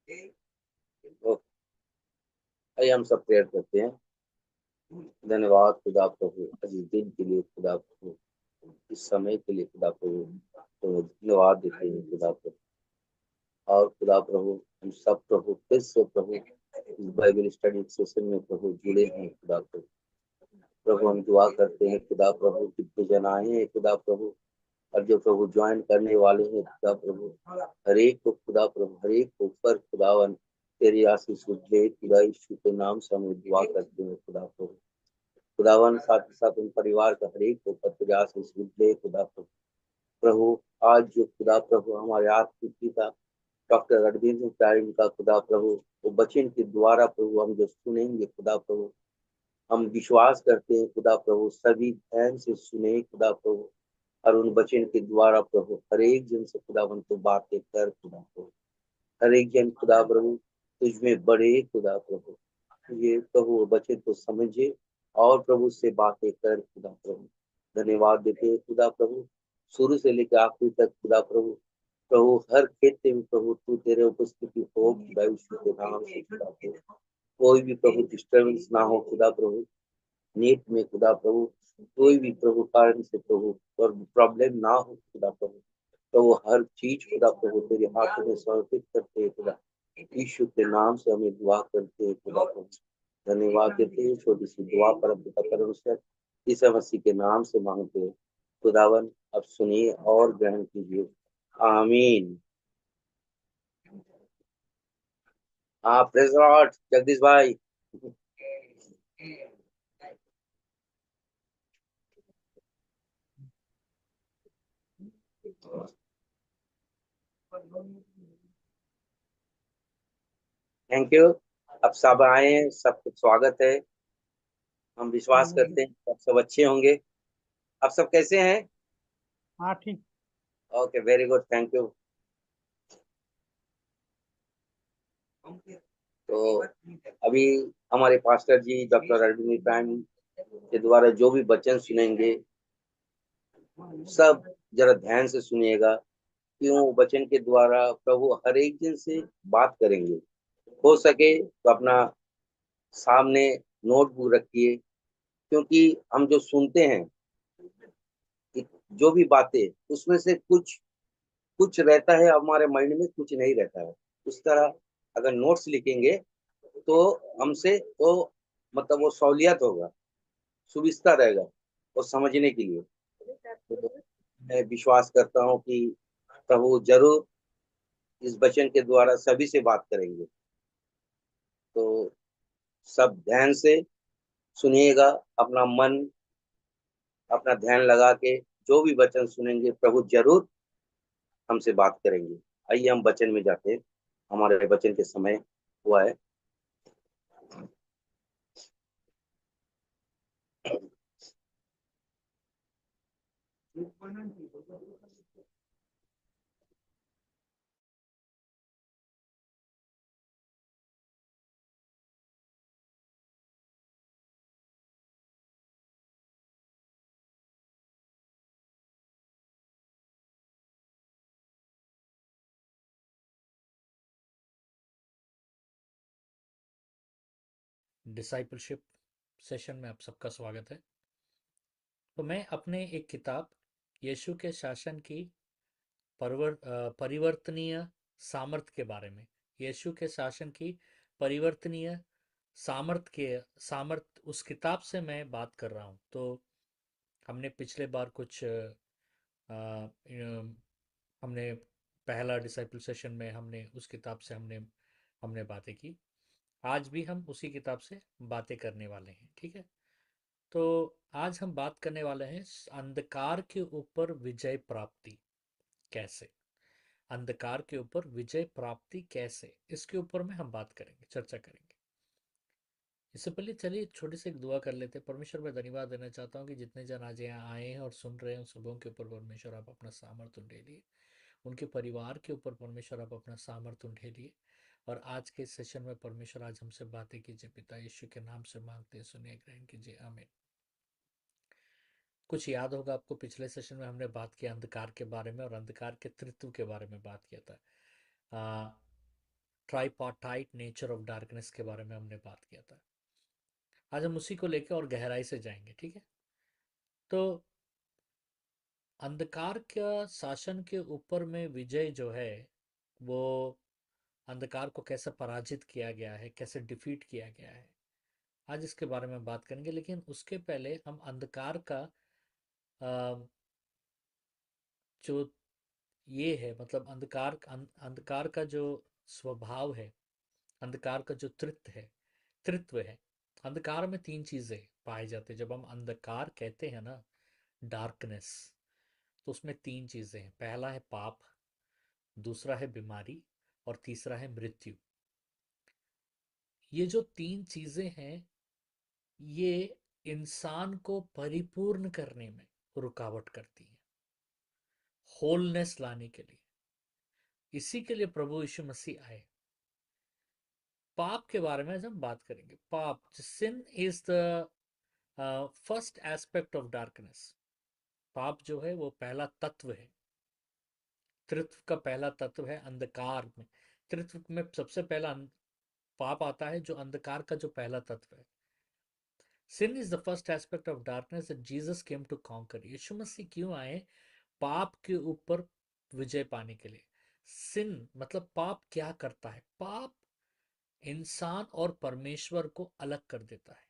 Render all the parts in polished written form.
तो आइए हम सब प्रेयर करते हैं। धन्यवाद खुदा प्रभु, आज इस दिन के लिए खुदा प्रभु, इस समय के लिए खुदा प्रभु, तो धन्यवाद देते हैं खुदा प्रभु। और खुदा प्रभु, हम सब प्रभु फिर से प्रभु इस बाइबल स्टडी सेशन में प्रभु जुड़े हैं खुदा प्रभु। प्रभु हम दुआ करते हैं खुदा प्रभु, कितने जन आए हैं खुदा प्रभु, और जो प्रभु ज्वाइन करने वाले हैं खुदा प्रभु, हर एक को खुदा प्रभु, हर एक को ऊपर खुदावन तेरी आशीष ले खुदा यीशु के नाम से हम दुआ करते हैं खुदा प्रभु। खुदावन साथ ही साथ उन परिवार का हर एक को ऊपर तेरी आशीष ले खुदा प्रभु। प्रभु आज जो खुदा प्रभु हमारे आत्मिक पिता डॉक्टर रणबीर सिंह प्यारी का खुदा प्रभु, वो वचन के द्वारा प्रभु हम जो सुनेंगे खुदा प्रभु, हम विश्वास करते हैं खुदा प्रभु, सभी ध्यान से सुने खुदा प्रभु, और उन वचन के द्वारा प्रभु हर एक जन से खुदावन तो बातें कर खुदा प्रभु, हर एक जन खुदा प्रभु तुझमें बड़े खुदा प्रभु, ये प्रभु वचन को समझे और प्रभु से बातें कर खुदा प्रभु। धन्यवाद देते हैं खुदा प्रभु, शुरू से लेकर आखिरी तक खुदा प्रभु, प्रभु हर क्षेत्र में प्रभु तू तेरे उपस्थिति हो खुदा यीशु के नाम से खुदा प्रभु। कोई भी प्रभु डिस्टर्बेंस ना हो खुदा प्रभु, नेट में खुदा प्रभु कोई भी प्रभु कारण से प्रभु और प्रॉब्लम ना हो खुदा प्रभु। तो वो हर चीज खुदा प्रभु तेरे हाथों में समर्पित करते हैं खुदा, यीशु के नाम से हमें दुआ करते हैं खुदा प्रभु। धन्यवाद देते हैं, छोटी सी दुआ पर पिता परमेश्वर ईसा मसीह के नाम से मांगते हैं खुदावन, अब सुनिए और ग्रहण कीजिए। आमीन। हाँ, प्रेज लॉर्ड जगदीश भाई। Thank you. अब सब आए हैं, सबको स्वागत है। हम विश्वास करते हैं आप सब अच्छे होंगे। आप सब कैसे हैं? हाँ ठीक। Okay, very good, thank you. तो अभी हमारे पास्टर जी डॉक्टर अरविंद प्राण के द्वारा जो भी वचन सुनेंगे, सब जरा ध्यान से सुनिएगा, क्यों वचन के द्वारा प्रभु हर एक दिन से बात करेंगे। हो सके तो अपना सामने नोटबुक रखिए, क्योंकि हम जो सुनते हैं, जो भी बातें उसमें से कुछ कुछ रहता है हमारे माइंड में, कुछ नहीं रहता है। उस तरह अगर नोट्स लिखेंगे तो हमसे तो मतलब वो सहूलियत होगा, सुविस्ता रहेगा और समझने के लिए। तो मैं विश्वास करता हूँ कि प्रभु जरूर इस वचन के द्वारा सभी से बात करेंगे। तो सब ध्यान से सुनिएगा, अपना मन अपना ध्यान लगा के जो भी वचन सुनेंगे प्रभु जरूर हमसे बात करेंगे। आइए हम वचन में जाते हैं, हमारे वचन के समय हुआ है। डिसाइपलशिप सेशन में आप सबका स्वागत है। तो मैं अपने एक किताब यीशु के शासन की परिवर्तनीय सामर्थ के बारे में, यीशु के शासन की परिवर्तनीय सामर्थ उस किताब से मैं बात कर रहा हूँ। तो हमने पिछले बार कुछ हमने पहला डिसाइपल सेशन में हमने उस किताब से हमने हमने बातें की। आज भी हम उसी किताब से बातें करने वाले हैं, ठीक है। तो आज हम बात करने वाले हैं अंधकार के ऊपर विजय प्राप्ति कैसे। अंधकार के ऊपर विजय प्राप्ति कैसे, इसके ऊपर में हम बात करेंगे, चर्चा करेंगे। इससे पहले चलिए छोटी सी एक दुआ कर लेते हैं। परमेश्वर, मैं धन्यवाद देना चाहता हूँ कि जितने जन आज यहाँ आए हैं और सुन रहे हैं, सबों के ऊपर परमेश्वर आप अपना सामर्थ्य ढेलिए। उनके परिवार के ऊपर परमेश्वर आप अपना सामर्थ्य ढेलिए। और आज के सेशन में परमेश्वर आज हमसे बातें कीजिए। पिता यीशु के नाम से मांगते हैं, सुनिए, ग्रहण कीजिए, आमीन। कुछ याद होगा आपको, पिछले सेशन में हमने बात किया अंधकार के बारे में और अंधकार के तृत्व के बारे में बात किया था। ट्राइपार्टाइट नेचर ऑफ डार्कनेस के बारे में हमने बात किया था। आज हम उसी को लेकर और गहराई से जाएंगे, ठीक है। तो अंधकार का शासन के ऊपर में विजय जो है, वो अंधकार को कैसे पराजित किया गया है, कैसे डिफीट किया गया है, आज इसके बारे में बात करेंगे। लेकिन उसके पहले हम अंधकार का अ, जो ये है, मतलब अंधकार का जो स्वभाव है, अंधकार का जो तृत्व है। अंधकार में तीन चीजें पाई जाती है। जब हम अंधकार कहते हैं ना, डार्कनेस, तो उसमें तीन चीजें हैं। पहला है पाप, दूसरा है बीमारी, और तीसरा है मृत्यु। ये जो तीन चीजें हैं, ये इंसान को परिपूर्ण करने में रुकावट करती हैं, होलनेस लाने के लिए। इसी के लिए प्रभु यीशु मसीह आए। पाप के बारे में आज हम बात करेंगे। पाप, sin is the first aspect of darkness. पाप जो है वो पहला तत्व है, त्रित्व का पहला तत्व है अंधकार में। त्रित्व में सबसे पहला पाप आता है, जो अंधकार का जो पहला तत्व है। Sin is the first aspect of darkness that Jesus came to conquer. Yeshu Masih क्यों आए? पाप के ऊपर विजय पाने के लिए। सिन मतलब पाप क्या करता है? पाप इंसान और परमेश्वर को अलग कर देता है।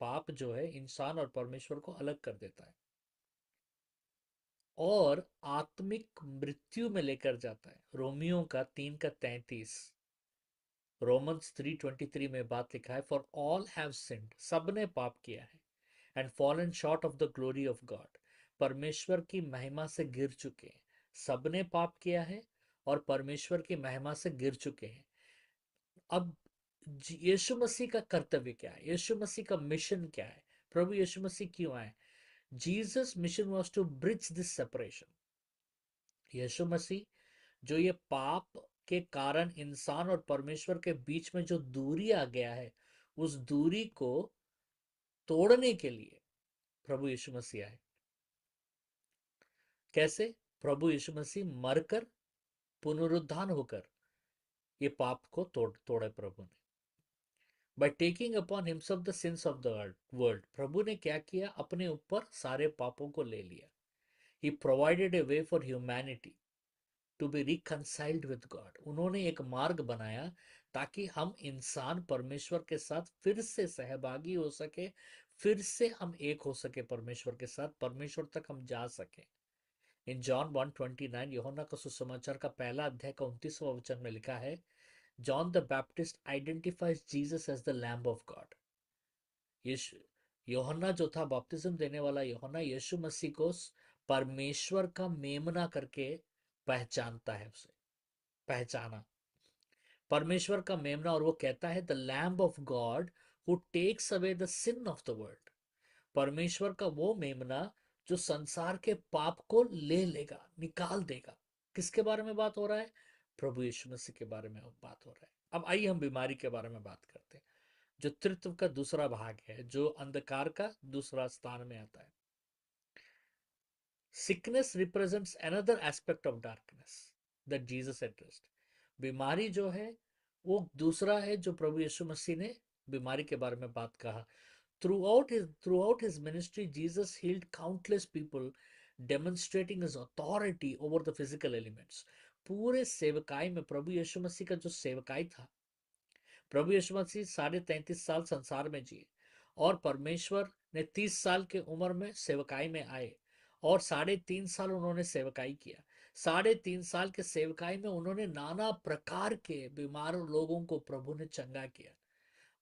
पाप जो है इंसान और परमेश्वर को अलग कर देता है, और आत्मिक मृत्यु में लेकर जाता है। रोमियो का 3:33, रोमन्स 3:23 में बात लिखा है, फॉर ऑल हैव सिन्ड, सबने पाप किया है, and fallen short of the glory of God, परमेश्वर की महिमा से गिर चुके हैं। सबने पाप किया है और परमेश्वर की महिमा से गिर चुके हैं। अब यीशु मसीह का कर्तव्य क्या है? यीशु मसीह का मिशन क्या है? प्रभु यीशु मसीह क्यों आए? Jesus mission was to bridge this separation. Yeshu Masih जो ये पाप के कारण इंसान और परमेश्वर के बीच में जो दूरी आ गया है, उस दूरी को तोड़ने के लिए प्रभु यीशु मसीह आए। कैसे? प्रभु यीशु मसीह मरकर पुनरुत्थान होकर ये पाप को तोड़े प्रभु ने। By taking upon himself the sins of the world, प्रभु ने क्या किया? अपने ऊपर सारे पापों को ले लिया। He provided a way for humanity to be reconciled with God. उन्होंने एक मार्ग बनाया ताकि हम इंसान परमेश्वर के साथ फिर से सहभागी हो सके, फिर से हम एक हो सके परमेश्वर के साथ, परमेश्वर तक हम जा सके। इन जॉन 1:29, यूहन्ना का सुसमाचार का पहला अध्याय का 29वां वचन में लिखा है, John the Baptist identifies Jesus as the lamb of God. Yeshu Yuhanna जो था, बपतिस्म देने वाला यूहन्ना, यीशु मसीह को परमेश्वर का मेमना करके पहचानता है, उसे पहचाना, परमेश्वर का मेमना। और वो कहता है the lamb of God who takes away the sin of the world. परमेश्वर का वो मेमना जो संसार के पाप को ले लेगा, निकाल देगा। किसके बारे में बात हो रहा है? प्रभु यीशु मसीह के बारे में बात हो रहा है। अब आइए हम बीमारी के बारे में बात करते हैं, जो तृत्व का दूसरा भाग है, जो अंधकार का दूसरा स्थान में आता है। Sickness represents another aspect of darkness that Jesus addressed. बीमारी जो है वो दूसरा है जो प्रभु यीशु मसीह ने बीमारी के बारे में बात कहा। Throughout his ministry, Jesus healed countless people, demonstrating his authority over the physical elements. पूरे सेवकाई में प्रभु यीशु मसीह का जो सेवकाई था, प्रभु यीशु मसीह 33.5 साल संसार में जिए, और परमेश्वर ने 30 साल के उम्र में सेवकाई में आए, और 3.5 साल उन्होंने सेवकाई किया। 3.5 साल के सेवकाई में उन्होंने नाना प्रकार के बीमार लोगों को प्रभु ने चंगा किया।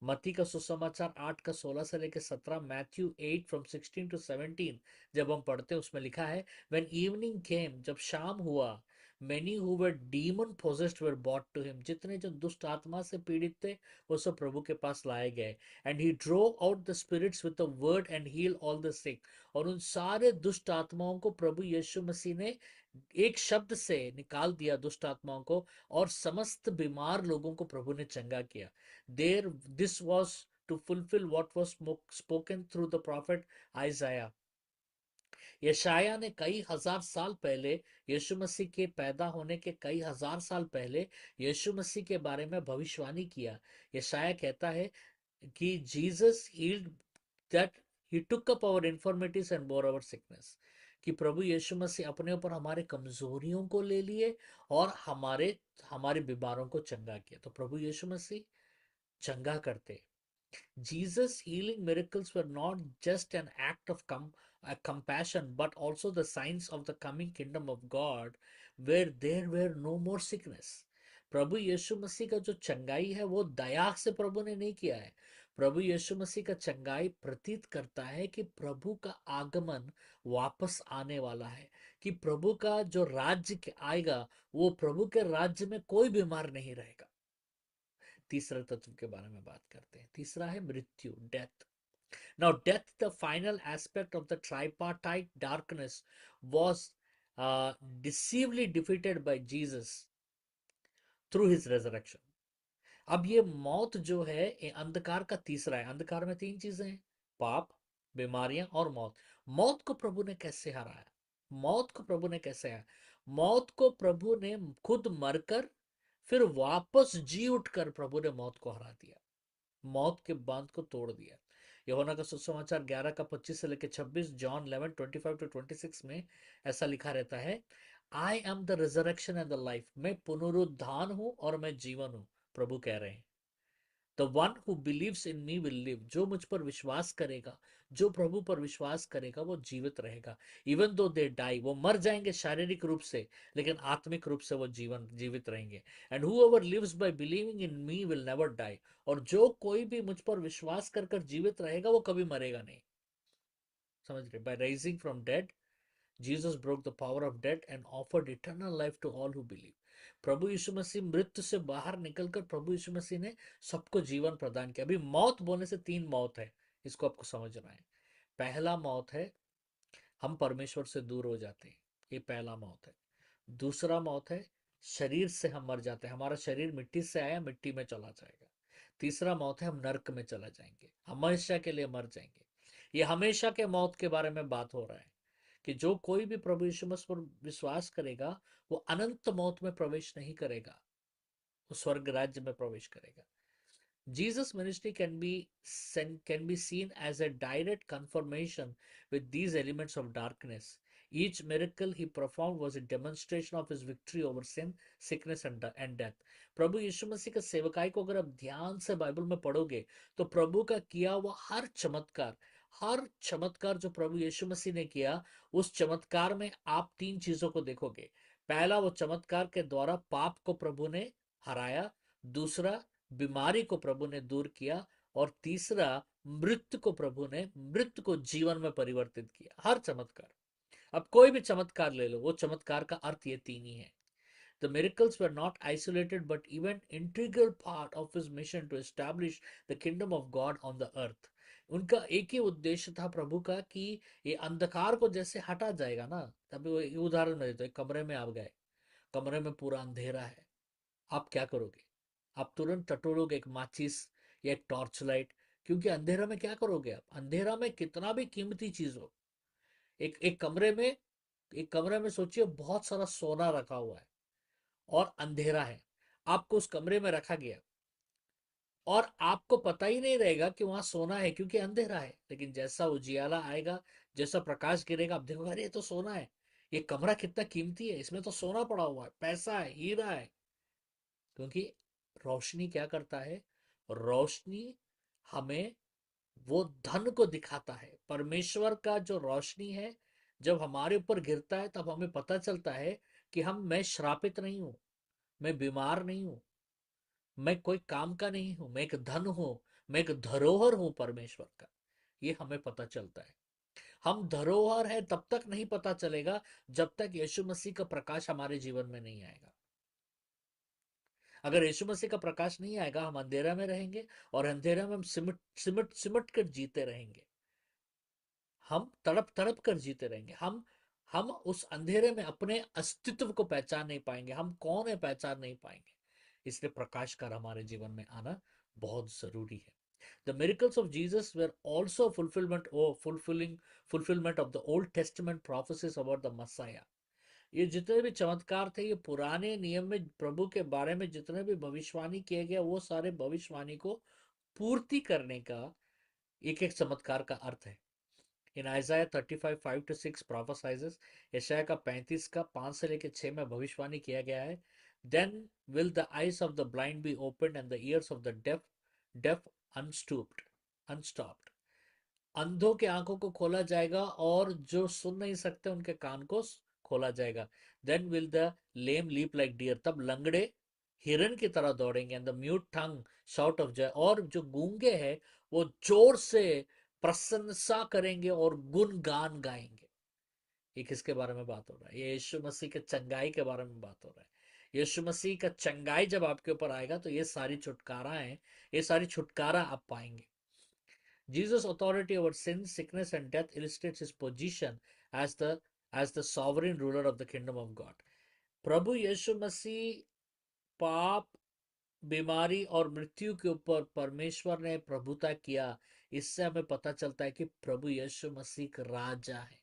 मत्ती का सुसमाचार 8:16 से लेकर 17, मैथ्यू 8:16-17 जब हम पढ़ते हैं, उसमें लिखा है, व्हेन इवनिंग केम, जब शाम हुआ, many who were demon possessed were brought to him, जितने जो दुष्ट आत्मा से पीड़ित थे वो सब प्रभु के पास लाए गए। And he drove out the spirits with the word and heal all the sick. और उन सारे दुष्ट आत्माओं को प्रभु यीशु मसीह ने एक शब्द से निकाल दिया, दुष्ट आत्माओं को, और समस्त बीमार लोगों को प्रभु ने चंगा किया। There, this was to fulfill what was spoken through the prophet Isaiah. यशाया ने कई हजार साल पहले, यीशु मसीह के पैदा होने के कई हजार साल पहले यीशु मसीह के बारे में भविष्यवाणी किया। यशाया कहता है कि Jesus healed that he took up our infirmities and bore our sickness, कि प्रभु यीशु मसीह अपने ऊपर हमारे कमजोरियों को ले लिए और हमारे हमारे बीमारों को चंगा किया। तो प्रभु यीशु मसीह चंगा करते। Jesus' healing miracles were not just an act of compassion, but also the signs of the coming kingdom of God, where there were no more sickness. प्रभु यीशु मसीह का जो चंगाई है वो दया से प्रभु ने नहीं किया है। प्रभु यीशु मसीह का चंगाई प्रतीत करता है कि प्रभु का आगमन वापस आने वाला है, कि प्रभु का जो राज्य आएगा वो प्रभु के राज्य में कोई बीमार नहीं रहेगा। तीसरे तत्व के बारे में बात करते हैं। तीसरा है मृत्यु, death. Now death, the final aspect of the tripartite darkness, was deceivably defeated by Jesus through his resurrection. अब ये मौत जो है ये अंधकार का तीसरा है। अंधकार में तीन चीजें हैं, पाप, बीमारियां और मौत। मौत को प्रभु ने कैसे हराया? मौत को प्रभु ने कैसे हराया? मौत को प्रभु ने खुद मरकर फिर वापस जी उठकर प्रभु ने मौत को हरा दिया, मौत के बांध को तोड़ दिया। यूहन्ना का सुसमाचार 11 का 25 से लेकर 26, जॉन 11:25-26 में ऐसा लिखा रहता है, I am the resurrection and the life, मैं पुनरुत्थान हूं और मैं जीवन हूं, प्रभु कह रहे हैं। The one who believes in me will live, जो मुझ पर विश्वास करेगा, जो प्रभु पर विश्वास करेगा वो जीवित रहेगा। इवन दो दे डाई, वो मर जाएंगे शारीरिक रूप से, लेकिन आत्मिक रूप से वो जीवित रहेंगे। And whoever lives by believing in me will never die, और जो कोई भी मुझ पर विश्वास कर कर जीवित रहेगा वो कभी मरेगा नहीं। समझ रहे? Bye rising from dead, Jesus broke the power of death and offered eternal life to all who believe. प्रभु यीशु मसीह मृत्यु से बाहर निकलकर प्रभु यीशु मसीह ने सबको जीवन प्रदान किया। अभी मौत बोलने से तीन मौत है, इसको आपको समझना है। पहला मौत है हम परमेश्वर से दूर हो जाते हैं, ये पहला मौत है। दूसरा मौत है शरीर से हम मर जाते हैं, हमारा शरीर मिट्टी से आया, मिट्टी में चला जाएगा। तीसरा मौत है हम नरक में चला जाएंगे, हमेशा के लिए मर जाएंगे। ये हमेशा के मौत के बारे में बात हो रहा है कि जो कोई भी प्रभु यीशु मसीह पर विश्वास करेगा वो अनंत मौत में प्रवेश नहीं करेगा, वो स्वर्ग राज्य में प्रवेश करेगा। Jesus' ministry can be seen as a direct confirmation with these elements of darkness. Each miracle he performed was a demonstration of his victory over sin, sickness and death. प्रभु यीशु मसीह का सेवकाई को अगर आप ध्यान से बाइबल में पढ़ोगे तो प्रभु का किया हुआ हर चमत्कार जो प्रभु यीशु मसीह ने किया, उस चमत्कार में आप तीन चीजों को देखोगे। पहला, वो चमत्कार के द्वारा पाप को प्रभु ने हराया। दूसरा, बीमारी को प्रभु ने दूर किया। और तीसरा, मृत्यु को जीवन में परिवर्तित किया। हर चमत्कार, अब कोई भी चमत्कार ले लो, वो चमत्कार का अर्थ ये तीन ही है। The miracles were not isolated but even integral part of his mission to establish the kingdom of God on the earth. उनका एक ही उद्देश्य था प्रभु का कि ये अंधकार को जैसे हटा जाएगा ना, तभी वो उदाहरण में देते, कमरे में आप गए, कमरे में पूरा अंधेरा है, आप क्या करोगे? आप तुरंत टटोलोगे एक माचिस या एक टॉर्च लाइट, क्योंकि अंधेरा में क्या करोगे आप? अंधेरा में कितना भी कीमती चीज हो, एक एक कमरे में सोचिए बहुत सारा सोना रखा हुआ है और अंधेरा है, आपको उस कमरे में रखा गया और आपको पता ही नहीं रहेगा कि वहां सोना है क्योंकि अंधेरा है। लेकिन जैसा उजियाला आएगा, जैसा प्रकाश गिरेगा, आप देखोगे अरे ये तो सोना है, ये कमरा कितना कीमती है, इसमें तो सोना पड़ा हुआ है, पैसा है, हीरा है। क्योंकि रोशनी क्या करता है? रोशनी हमें वो धन को दिखाता है। परमेश्वर का जो रोशनी है जब हमारे ऊपर गिरता है तब हमें पता चलता है कि मैं श्रापित नहीं हूं, मैं बीमार नहीं हूं, मैं कोई काम का नहीं हूं, मैं एक धन हूं, मैं एक धरोहर हूं परमेश्वर का। ये हमें पता चलता है। हम धरोहर है तब तक नहीं पता चलेगा जब तक यीशु मसीह का प्रकाश हमारे जीवन में नहीं आएगा। अगर यीशु मसीह का प्रकाश नहीं आएगा, हम अंधेरा में रहेंगे और अंधेरा में हम सिमट सिमट सिमट कर जीते रहेंगे, हम तड़प तड़प कर जीते रहेंगे। हम उस अंधेरे में अपने अस्तित्व को पहचान नहीं पाएंगे, हम कौन है पहचान नहीं पाएंगे। इसलिए प्रकाश का हमारे जीवन में आना बहुत जरूरी है। The miracles of Jesus were also fulfillment of the Old Testament prophecies about the Messiah. ये जितने भी चमत्कार थे, ये पुराने नियम में प्रभु के बारे में जितने भी भविष्यवाणी किए गए, वो सारे भविष्यवाणी को पूर्ति करने का एक एक चमत्कार का अर्थ है. इन आइजाया 35:5-6 प्रोफेसाइजेस, यशाया का 35 का 5 से लेकर 6 में भविष्यवाणी किया गया है. Then will the eyes of the blind be open and the ears of the deaf unstopped. अंधों के आंखों को खोला जाएगा और जो सुन नहीं सकते उनके कान को खोला जाएगा. Then will the lame leap like deer. तब लंगड़े हिरन की तरह दौड़ेंगे. And the mute tongue shout of joy. और जो गूंगे हैं वो जोर से प्रशंसा करेंगे और गुणगान गाएंगे. ये किसके बारे में बात हो रहा है? ये यीशु मसीह के चंगाई के बारे में बात हो रहा है. यीशु मसीह का चंगाई जब आपके ऊपर आएगा तो ये सारी छुटकारा है, ये सारी छुटकारा आप पाएंगे. Jesus' authority over sin, sickness, and death illustrates his position as the sovereign ruler of the kingdom of God. प्रभु यीशु मसीह पाप, बीमारी और मृत्यु के ऊपर परमेश्वर ने प्रभुता किया. इससे हमें पता चलता है कि प्रभु यीशु मसीह का राजा है,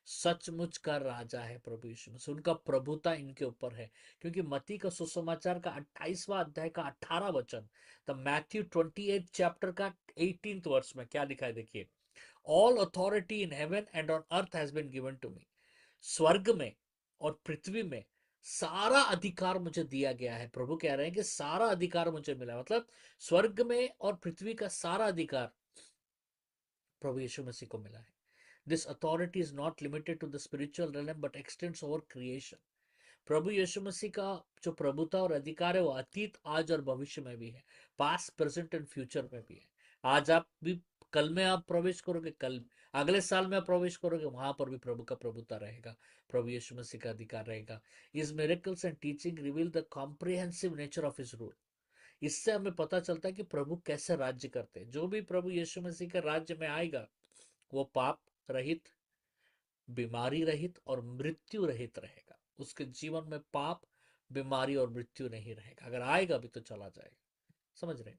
सचमुच का राजा है प्रभु यीशु मसीह. उनका प्रभुता इनके ऊपर है. क्योंकि मत्ती का सुसमाचार का 28वां अध्याय का 18 वचन, द मैथ्यू 28 चैप्टर का 18th वर्स में क्या लिखा है देखिए. All authority in heaven and on earth has been given to me. स्वर्ग में और पृथ्वी में सारा अधिकार मुझे दिया गया है. प्रभु कह रहे हैं कि सारा अधिकार मुझे मिला है. मतलब स्वर्ग में और पृथ्वी का सारा अधिकार प्रभु यीशु मसीह को मिला है. This authority is not limited to the spiritual realm but extends over creation. प्रभु यीशु मसीह का जो प्रभुता और अधिकार है वो अतीत, आज और भविष्य में भी है. पास्ट, प्रेजेंट एंड फ्यूचर में भी है. आज आप भी, कल में आप प्रवेश करोगे, कल अगले साल में आप प्रवेश करोगे, वहां पर भी प्रभु का प्रभुता रहेगा, प्रभु यीशु मसीह का अधिकार रहेगा. इस miracles and teaching reveal the comprehensive nature of his rule. इससे हमें पता चलता है कि प्रभु कैसे राज्य करते हैं. जो भी प्रभु यीशु मसीह के राज्य में आएगा वो पाप रहित, बीमारी रहित और मृत्यु रहित रहेगा. उसके जीवन में पाप, बीमारी और मृत्यु नहीं रहेगा. अगर आएगा भी तो चला जाएगा. समझ रहे?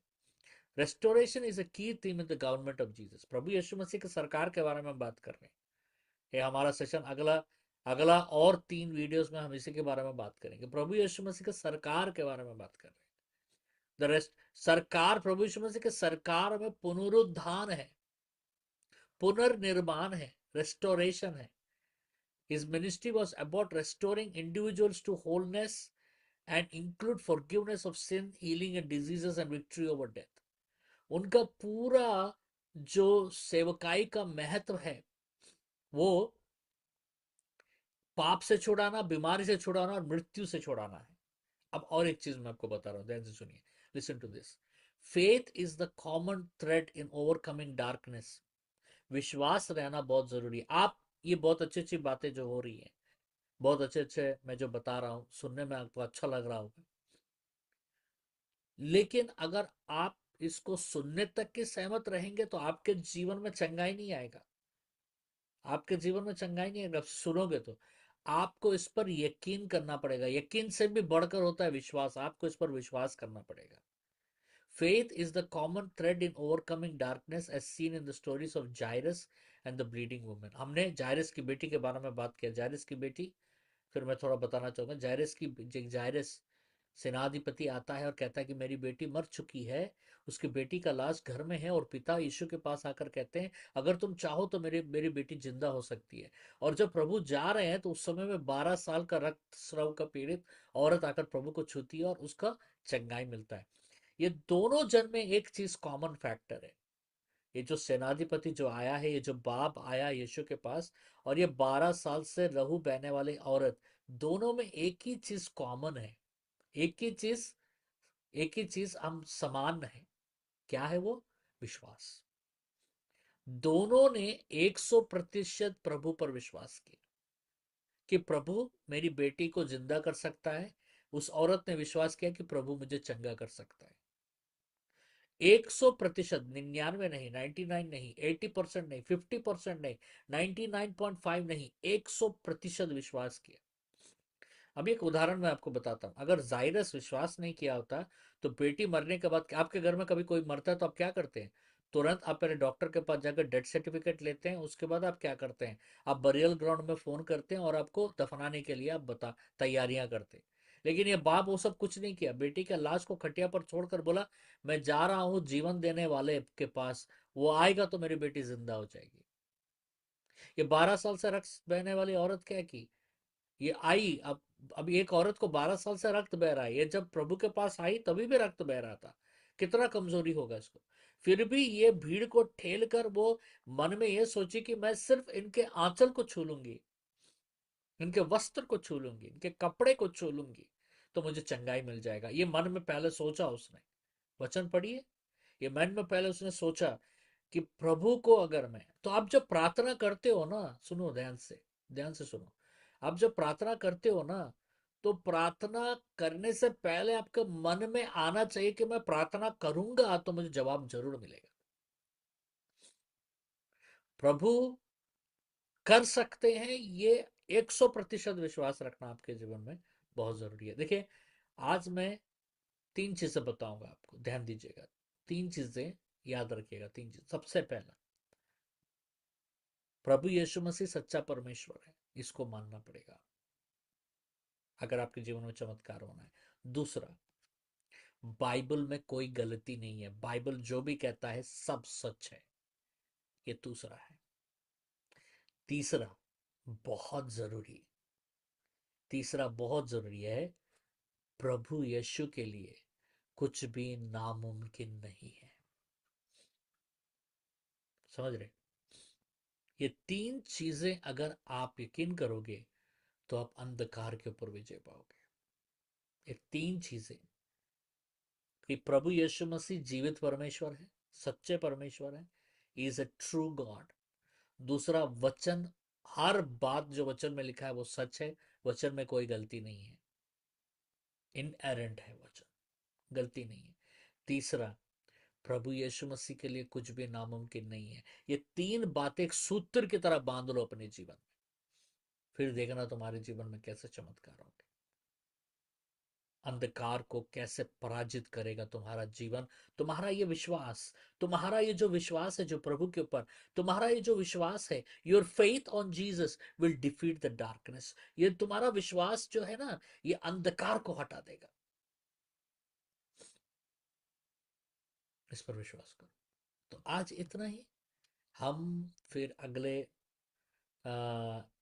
Restoration is a key theme in the government of Jesus. प्रभु यीशु मसीह की सरकार के बारे में बात कर रहे हैं. ये हमारा सेशन अगला अगला और 3 वीडियोस में हम इसी के बारे में बात करेंगे. प्रभु यीशु मसीह की सरकार के बारे में बात कर रहे हैं. द रेस्ट सरकार, प्रभु यीशु मसीह के सरकार में पुनरुत्थान है, पुनर्निर्माण है, रेस्टोरेशन है. His ministry was about restoring individuals to wholeness and include forgiveness of sin, healing and diseases and victory over death. उनका पूरा जो सेवकाई का महत्व है वो पाप से छुड़ाना, बीमारी से छुड़ाना और मृत्यु से छुड़ाना है. अब और एक चीज मैं आपको बता रहा हूं, ध्यान से सुनिए. Listen to this. Faith is the common thread in overcoming darkness. विश्वास रहना बहुत जरूरी है. आप ये बहुत अच्छी अच्छी बातें जो हो रही है, बहुत अच्छे अच्छे मैं जो बता रहा हूं, सुनने में आपको अच्छा लग रहा होगा, लेकिन अगर आप इसको सुनने तक के सहमत रहेंगे तो आपके जीवन में चंगाई नहीं आएगा. आपके जीवन में चंगाई नहीं आएगा. सुनोगे तो आपको इस पर यकीन करना पड़ेगा. यकीन से भी बढ़कर होता है विश्वास. आपको इस पर विश्वास करना पड़ेगा. Faith is the common thread in overcoming darkness as seen in the stories of Jairus and the bleeding woman. हमने जायरस की बेटी के बारे में बात किया. जायरस की बेटी, फिर मैं थोड़ा बताना चाहूंगा. जायरस सेनाधिपति आता है और कहता है कि मेरी बेटी मर चुकी है. उसकी बेटी का लाश घर में है और पिता यीशु के पास आकर कहते हैं अगर तुम चाहो तो मेरी मेरी बेटी जिंदा हो सकती है. और जब प्रभु जा रहे हैं तो उस समय में 12 साल का रक्त स्राव का पीड़ित औरत आकर प्रभु को छूती है और उसका चंगाई मिलता है. ये दोनों जन में एक चीज कॉमन फैक्टर है. ये जो सेनाधिपति जो आया है, ये जो बाप आया यीशु के पास, और ये 12 साल से रहू बहने वाली औरत, दोनों में एक ही चीज कॉमन है. एक ही चीज, एक ही चीज हम समान है. क्या है वो? विश्वास. दोनों ने 100% प्रभु पर विश्वास किया कि प्रभु मेरी बेटी को जिंदा कर सकता है. उस औरत ने विश्वास किया कि प्रभु मुझे चंगा कर सकता है. 100%, 99 नहीं, 99 नहीं, 80% नहीं, 50% नहीं, 99.5 नहीं, 100% विश्वास किया. अभी एक उदाहरण मैं आपको बताता हूँ। अगर जाइरस विश्वास नहीं किया होता तो बेटी मरने के बाद आपके घर में कभी कोई मरता है तो आप क्या करते हैं? तुरंत आप पहले डॉक्टर के पास जाकर डेथ सर्टिफिकेट लेते हैं, उसके बाद आप क्या करते हैं? आप बरियल ग्राउंड में फोन करते हैं और आपको दफनाने के लिए आप बता तैयारियां करते हैं। लेकिन ये बाप वो सब कुछ नहीं किया, बेटी के लाश को खटिया पर छोड़कर बोला मैं जा रहा हूँ जीवन देने वाले के पास, वो आएगा तो मेरी बेटी जिंदा हो जाएगी। ये 12 साल से रक्त बहने वाली औरत क्या की? ये आई, अब एक औरत को 12 साल से रक्त बह रहा है, ये जब प्रभु के पास आई तभी भी रक्त बह रहा था। कितना कमजोरी होगा इसको। फिर भी ये भीड़ को ठेल कर वो मन में ये सोची कि मैं सिर्फ इनके आंचल को छू लूंगी, इनके वस्त्र को छू लूंगी, इनके कपड़े को छू लूंगी, तो मुझे चंगाई मिल जाएगा। ये मन में पहले सोचा उसने। वचन पढ़िए। ये मन में पहले उसने सोचा कि प्रभु को अगर मैं, तो आप जब प्रार्थना करते हो ना, सुनो ध्यान से सुनो। आप जब प्रार्थना करते हो ना, तो प्रार्थना करने से पहले आपके मन में आना चाहिए कि मैं प्रार्थना करूंगा तो मुझे जवाब जरूर मिलेगा। प्रभु कर सकते हैं, ये 100% विश्वास रखना आपके जीवन में बहुत जरूरी है। देखिए, आज मैं 3 चीजें बताऊंगा आपको, ध्यान दीजिएगा। 3 चीजें याद रखिएगा। 3 चीज। सबसे पहला, प्रभु यीशु मसीह सच्चा परमेश्वर है, इसको मानना पड़ेगा अगर आपके जीवन में चमत्कार होना है। दूसरा, बाइबल में कोई गलती नहीं है, बाइबल जो भी कहता है सब सच है। ये दूसरा है। तीसरा, बहुत जरूरी, तीसरा बहुत जरूरी है, प्रभु यीशु के लिए कुछ भी नामुमकिन नहीं है। समझ रहे? ये 3 चीजें अगर आप यकीन करोगे तो आप अंधकार के ऊपर विजय पाओगे। ये 3 चीजें, कि प्रभु यीशु मसीह जीवित परमेश्वर है, सच्चे परमेश्वर है, इज अ ट्रू गॉड। दूसरा, वचन, हर बात जो वचन में लिखा है वो सच है, वचन में कोई गलती नहीं है, इनएरेंट है वचन, गलती नहीं है। तीसरा, प्रभु यीशु मसीह के लिए कुछ भी नामुमकिन नहीं है। ये 3 बातें एक सूत्र की तरह बांध लो अपने जीवन में, फिर देखना तुम्हारे जीवन में कैसे चमत्कार होंगे। अंधकार को कैसे पराजित करेगा तुम्हारा जीवन, तुम्हारा ये विश्वास। तुम्हारा ये जो विश्वास है जो प्रभु के ऊपर, तुम्हारा ये जो विश्वास है, your faith on Jesus will defeat the darkness. ये तुम्हारा विश्वास जो है ना, ये अंधकार को हटा देगा। इस पर विश्वास करो। तो आज इतना ही। हम फिर अगले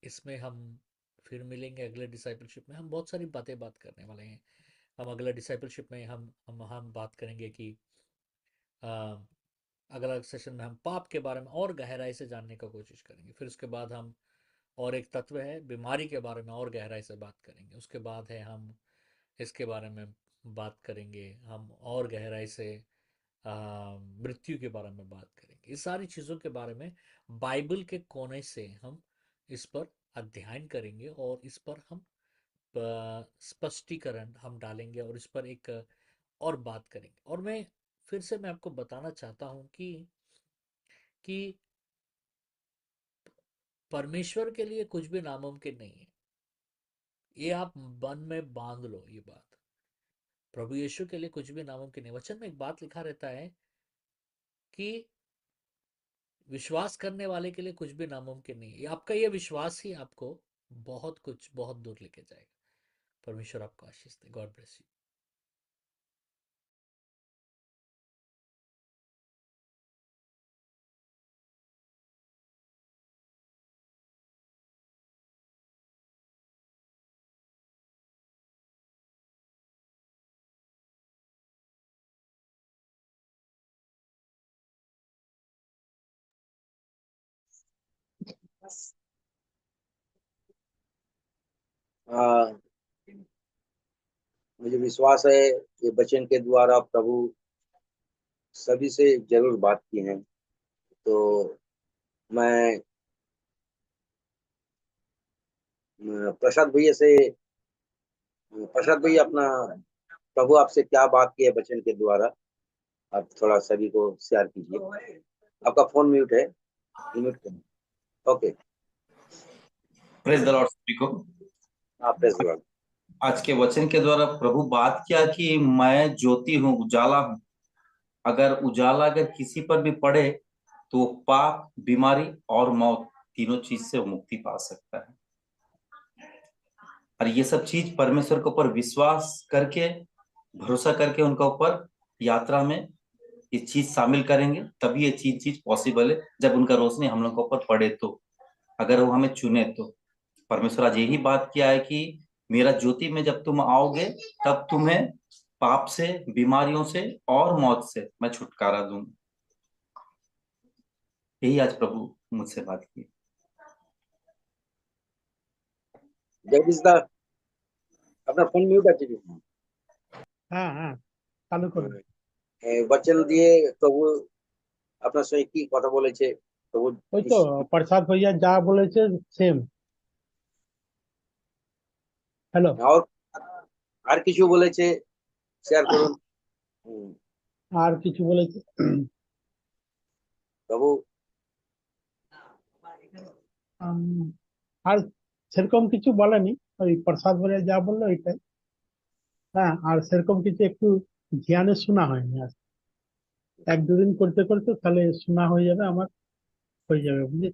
इसमें हम फिर मिलेंगे। अगले डिसाइपलशिप में हम बहुत सारी बात करने वाले हैं। हम अगले डिसाइपलशिप में हम बात करेंगे कि अ, अगला सेशन में हम पाप के बारे में और गहराई से जानने का कोशिश करेंगे। फिर उसके बाद हम, और एक तत्व है बीमारी के बारे में और गहराई से बात करेंगे। उसके बाद है हम इसके बारे में बात करेंगे, हम और गहराई से मृत्यु के बारे में बात करेंगे। इस सारी चीज़ों के बारे में बाइबल के कोने से हम इस पर अध्ययन करेंगे और इस पर हम स्पष्टीकरण हम डालेंगे और इस पर एक और बात करेंगे। और मैं आपको बताना चाहता हूँ कि परमेश्वर के लिए कुछ भी नामुमकिन नहीं है। ये आप मन में बांध लो ये बात। प्रभु यीशु के लिए कुछ भी नामुमकिन नहीं। वचन में एक बात लिखा रहता है कि विश्वास करने वाले के लिए कुछ भी नामुमकिन नहीं है। आपका ये विश्वास ही आपको बहुत कुछ, बहुत दूर लेके जाएगा। परमेश्वर आपको आशीष दे। God bless you. आ, मुझे विश्वास है ये वचन के द्वारा प्रभु सभी से जरूर बात की है। तो मैं प्रसाद भैया से, प्रसाद भैया अपना, प्रभु आपसे क्या बात की है वचन के द्वारा, आप थोड़ा सभी को शेयर कीजिए। आपका फोन म्यूट है, म्यूट करें। ओके। प्रेज द लॉर्ड सभी को। आप प्रेस आज के वचन के द्वारा प्रभु बात किया कि मैं ज्योति हूँ, उजाला हूँ। अगर किसी पर भी पड़े तो वो पाप, बीमारी और मौत, तीनों चीज से वो मुक्ति पा सकता है। और ये सब चीज परमेश्वर के ऊपर विश्वास करके, भरोसा करके उनका ऊपर यात्रा में ये चीज शामिल करेंगे, तभी ये चीज पॉसिबल है। जब उनका रोशनी हम लोग के ऊपर पड़े तो, अगर वो हमें चुने तो। परमेश्वर आज यही बात किया है कि मेरा ज्योति में जब तुम आओगे, तब तुम्हें पाप से, बीमारियों से और मौत से मैं छुटकारा दूंगा। यही आज प्रभु मुझसे बात की। जगदीश दा, अपना फोन म्यूट আছে কি? হ্যাঁ হ্যাঁ চালু করুন। বচন দিয়ে প্রভু আপনার সঙ্গে কি কথা বলেছে প্রভু? ওই তো প্রসাদ ভাইয়া যা বলেছে সেম। হ্যালো। আর আর কিছু বলেছে, শেয়ার করুন। আর কিছু বলেছে প্রভু আর সেরকম কিছু বলেনি, ওই প্রসাদ ভাইয়া যা বললো ওইটাই। হ্যাঁ, আর সেরকম কিছু একটু ধ্যানে শোনা হয়নি। আর এক দুদিন করতে করতে তাহলে শোনা হয়ে যাবে, আমার হয়ে যাবে, বুঝলি।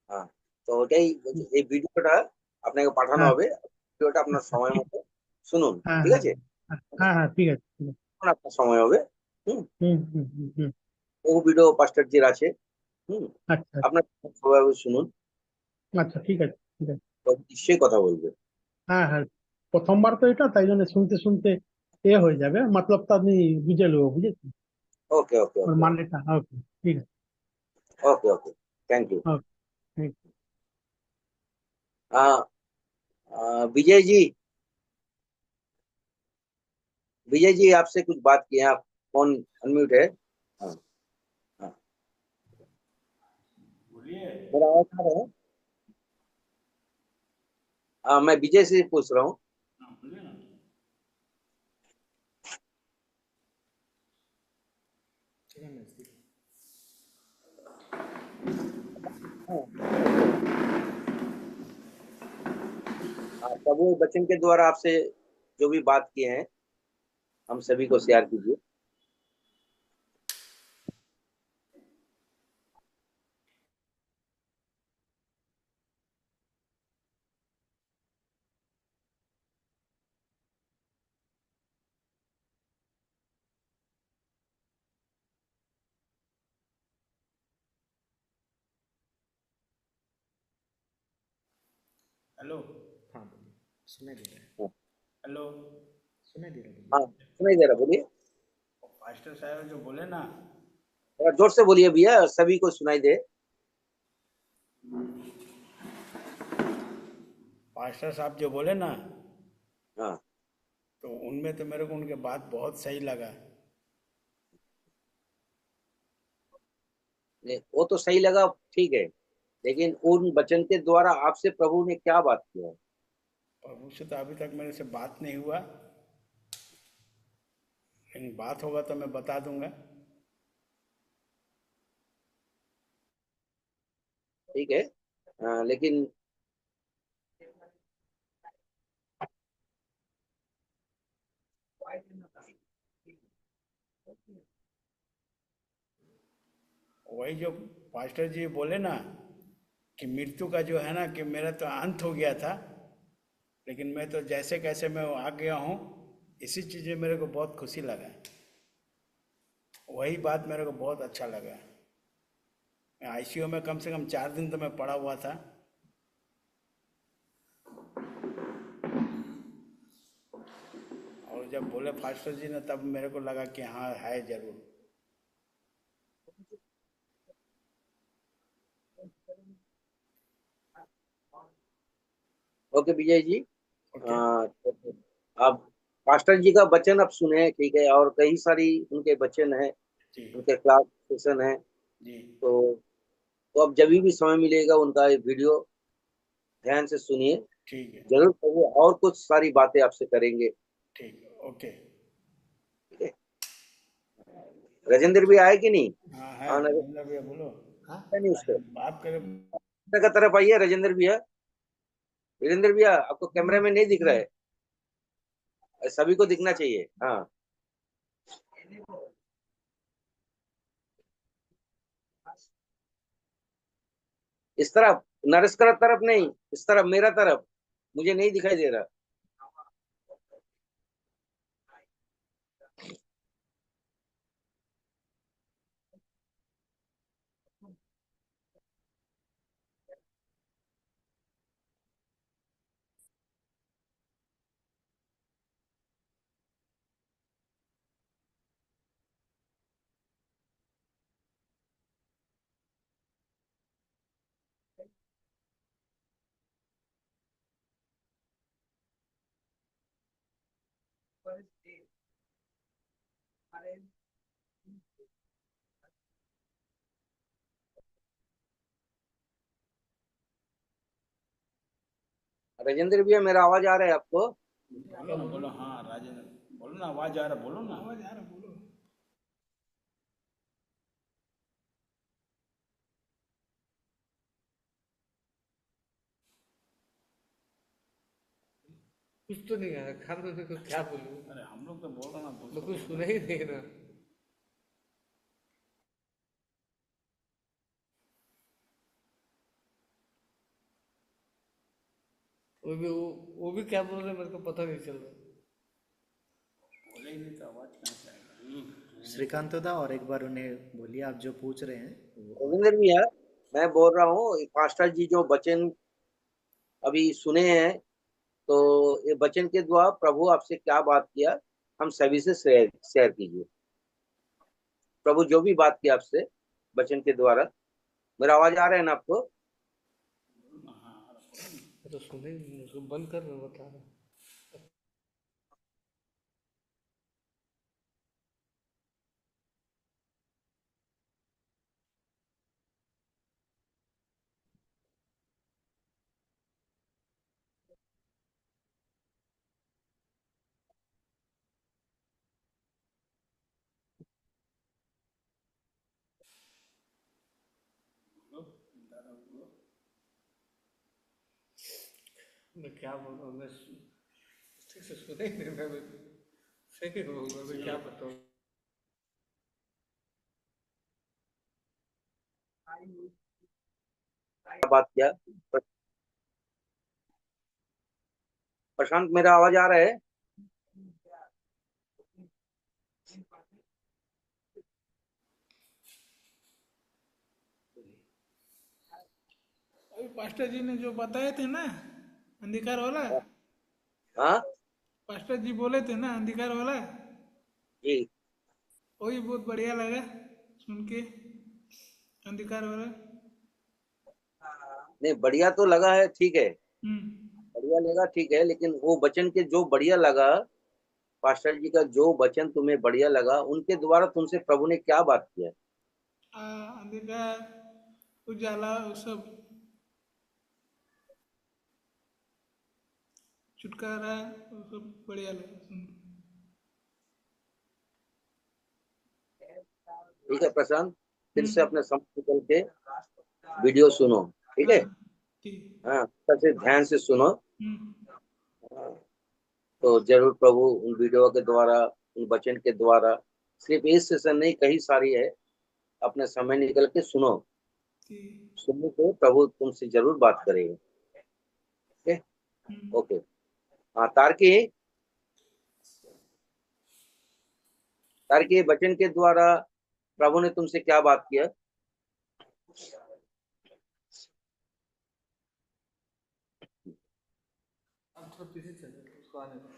হ্যাঁ, তো ওটাই বলছি, এই ভিডিওটা আপনাকে পাঠানো হ্যাঁ হবে। ভিডিওটা আপনার আচ্ছা সময় ঠিক। মতো শুনুন, হ্যাঁ ঠিক হ্যাঁ আছে? হ্যাঁ হ্যাঁ ঠিক আছে ঠিক আছে। যখন আপনার সময় হবে। হুম। হুম হুম হুম হুম। বহু ভিডিও পাস্টারজির আছে। হুম। আচ্ছা আপনার সবাই শুনুন, আচ্ছা ঠিক আছে ঠিক আছে। প্রভু নিশ্চয়ই কথা বলবে। হ্যাঁ হ্যাঁ, প্রথমবার তো এটা, তাই জন্য শুনতে শুনতে হয়ে যাবে, মতলবটা আপনি বুঝে নেবো, বুঝেছি। ওকে ওকে ওর ওকে মানেটা ওকে ঠিক আছে। Okay okay, thank you. Okay thank हाँ, विजय जी, विजय जी आपसे कुछ बात की है, आप फोन अनम्यूट है। हाँ हाँ, बोलिए। मेरा आवाज आ रहा है? हाँ, मैं विजय से पूछ रहा हूँ। हाँ, बोलिए ना। हाँ, प्रभु बच्चन के द्वारा आपसे जो भी बात किए हैं, हम सभी को शेयर कीजिए। हेलो। हाँ बोलिए, सुनाई दे रहा है। हाँ हेलो। सुनाई दे रहा है, हाँ, बोलिए। सुनाई दे रहा, बोलिए। पास्टर साहब जो बोले ना, थोड़ा जोर से बोलिए भैया, सभी को सुनाई दे। पास्टर साहब जो बोले ना, हाँ, तो उनमें तो मेरे को उनके बात बहुत सही लगा। नहीं, वो तो सही लगा, ठीक है, लेकिन उन वचन के द्वारा आपसे प्रभु ने क्या बात किया है? प्रभु से तो अभी तक मेरे से बात नहीं हुआ, लेकिन बात होगा तो मैं बता दूंगा। ठीक है, लेकिन वही जो पास्टर जी बोले ना कि मृत्यु का जो है ना, कि मेरा तो अंत हो गया था, लेकिन मैं तो जैसे कैसे मैं आ गया हूँ, इसी चीज़ में मेरे को बहुत खुशी लगा। वही बात मेरे को बहुत अच्छा लगा। मैं आईसीयू में कम से कम 4 दिन तो मैं पड़ा हुआ था। और जब बोले फास्टर जी ने, तब मेरे को लगा कि हाँ है जरूर। Okay Vijay ji, okay. तो आप पास्टर जी का वचन आप सुने, ठीक है, और कई सारी उनके वचन है, जी उनके क्लास सेशन है। जी तो अब जब भी समय मिलेगा उनका ये वीडियो ध्यान से सुनिए। ठीक है। जरूर प्रभु और कुछ सारी बातें आपसे करेंगे, ठीक ओके। ठीक है। राजेंद्र भी आए कि नहीं? हाँ है, हाँ, नहीं राजेंद्र भैया बोलो। हाँ नहीं उसको बात करें। का तरफ आइए, राजेंद्र भैया। वीरेंद्र भैया, आपको कैमरा में नहीं दिख रहा है। सभी को दिखना चाहिए। हाँ, इस तरफ, नरेश का तरफ नहीं, इस तरफ, मेरा तरफ, मुझे नहीं दिखाई दे रहा। राजेंद्र भैया, मेरा आवाज आ रहा है आपको? बोलो ना, बोलो। हाँ राजेंद्र, बोलो ना, आवाज आ रहा, बोलो ना, आवाज आ रहा, बोलो। कुछ तो नहीं आया खान में, को क्या बोलूं। अरे हम लोग तो बोल रहे ना, मैं कुछ सुना ही नहीं ना। वो भी क्या बोल रहे हैं मेरे को पता नहीं चल रहा। बोले ही नहीं तो आवाज कहाँ से आएगा? श्रीकांत दा, और एक बार उन्हें बोलिए आप जो पूछ रहे हैं वो। राजेंद्र भैया, मैं बोल रहा हूँ, पास्टर जी जो वचन अभी सुने हैं, तो ये वचन के द्वारा प्रभु आपसे क्या बात किया, हम सभी से शेयर शेयर कीजिए। प्रभु जो भी बात किया आपसे वचन के द्वारा। मेरा आवाज आ रहा है ना आपको? मैं तो सुने ही नहीं, उसको बंद कर रहा बता रहा। मैं क्या बोल रहा हूँ, मैं ठीक से सुने ही नहीं। मैं सही बोल रहा हूँ, मैं क्या बताऊँ। क्या बात किया? प्रशांत, मेरा आवाज आ रहा है? अभी पास्टर जी ने जो बताए थे ना, अंधकार वाला, हाँ पास्टर जी बोले थे ना अंधकार वाला, जी। वही बहुत बढ़िया लगा सुन के, अंधकार वाला। नहीं, बढ़िया तो लगा है, ठीक है, हम्म। बढ़िया लगा, ठीक है, लेकिन वो वचन के जो बढ़िया लगा, पास्टर जी का जो वचन तुम्हें बढ़िया लगा, उनके द्वारा तुमसे प्रभु ने क्या बात किया? अंधकार, उजाला, वो सब, छुटकारा, वो सब बढ़िया लगा सुन के। ठीक है प्रशांत, फिर से अपने हम्म। समय निकल के वीडियो सुनो, ठीक है? हाँ ठीक। हाँ, सबसे ध्यान से सुनो। हम्म। हाँ, तो जरूर प्रभु उन वीडियो के द्वारा, उन वचन के द्वारा, सिर्फ एक सेशन नहीं, कई सारी है, अपने समय निकल के सुनो। ठीक। सुनने को प्रभु तुमसे जरूर बात करेगा। ओके। हम्म। ओके। हाँ, तारकी, तारकी, वचन के द्वारा प्रभु ने तुमसे क्या बात किया? अब थोड़ा पीछे चल रहा है, उसको आने दो।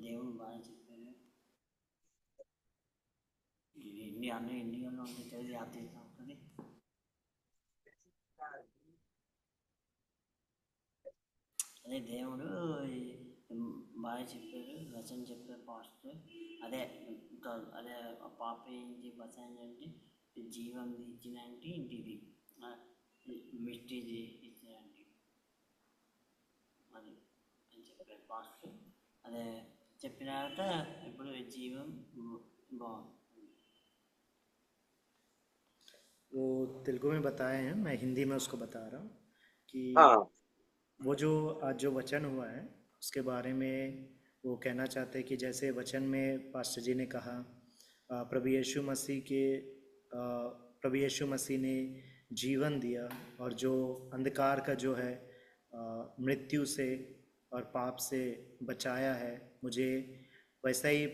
దేవుని బాగా చెప్పారు. ఇన్ని అన్ని ఇండియాలో ఉంటే తెలిసి యాత్ర అవుతుంది. అదే దేవుడు బాగా చెప్పారు, వచనం చెప్పారు పాస్టర్. అదే అదే పాప ఏంటి వచనం అంటే జీవం ఇచ్చినంటే ఇంటిది మిస్టి ఇచ్చినంటే అది అని చెప్పారు పాస్టర్. అదే చెప్పిన తర్వాత ఇప్పుడు జీవం బాగుంది. वो तेलुगु में बताए हैं, मैं हिंदी में उसको बता रहा हूँ कि हाँ वो जो आज जो वचन हुआ है उसके बारे में वो कहना चाहते हैं कि जैसे वचन में पास्टर जी ने कहा प्रभु यीशु मसीह ने जीवन दिया और जो अंधकार का जो है मृत्यु से और पाप से बचाया है मुझे, वैसा ही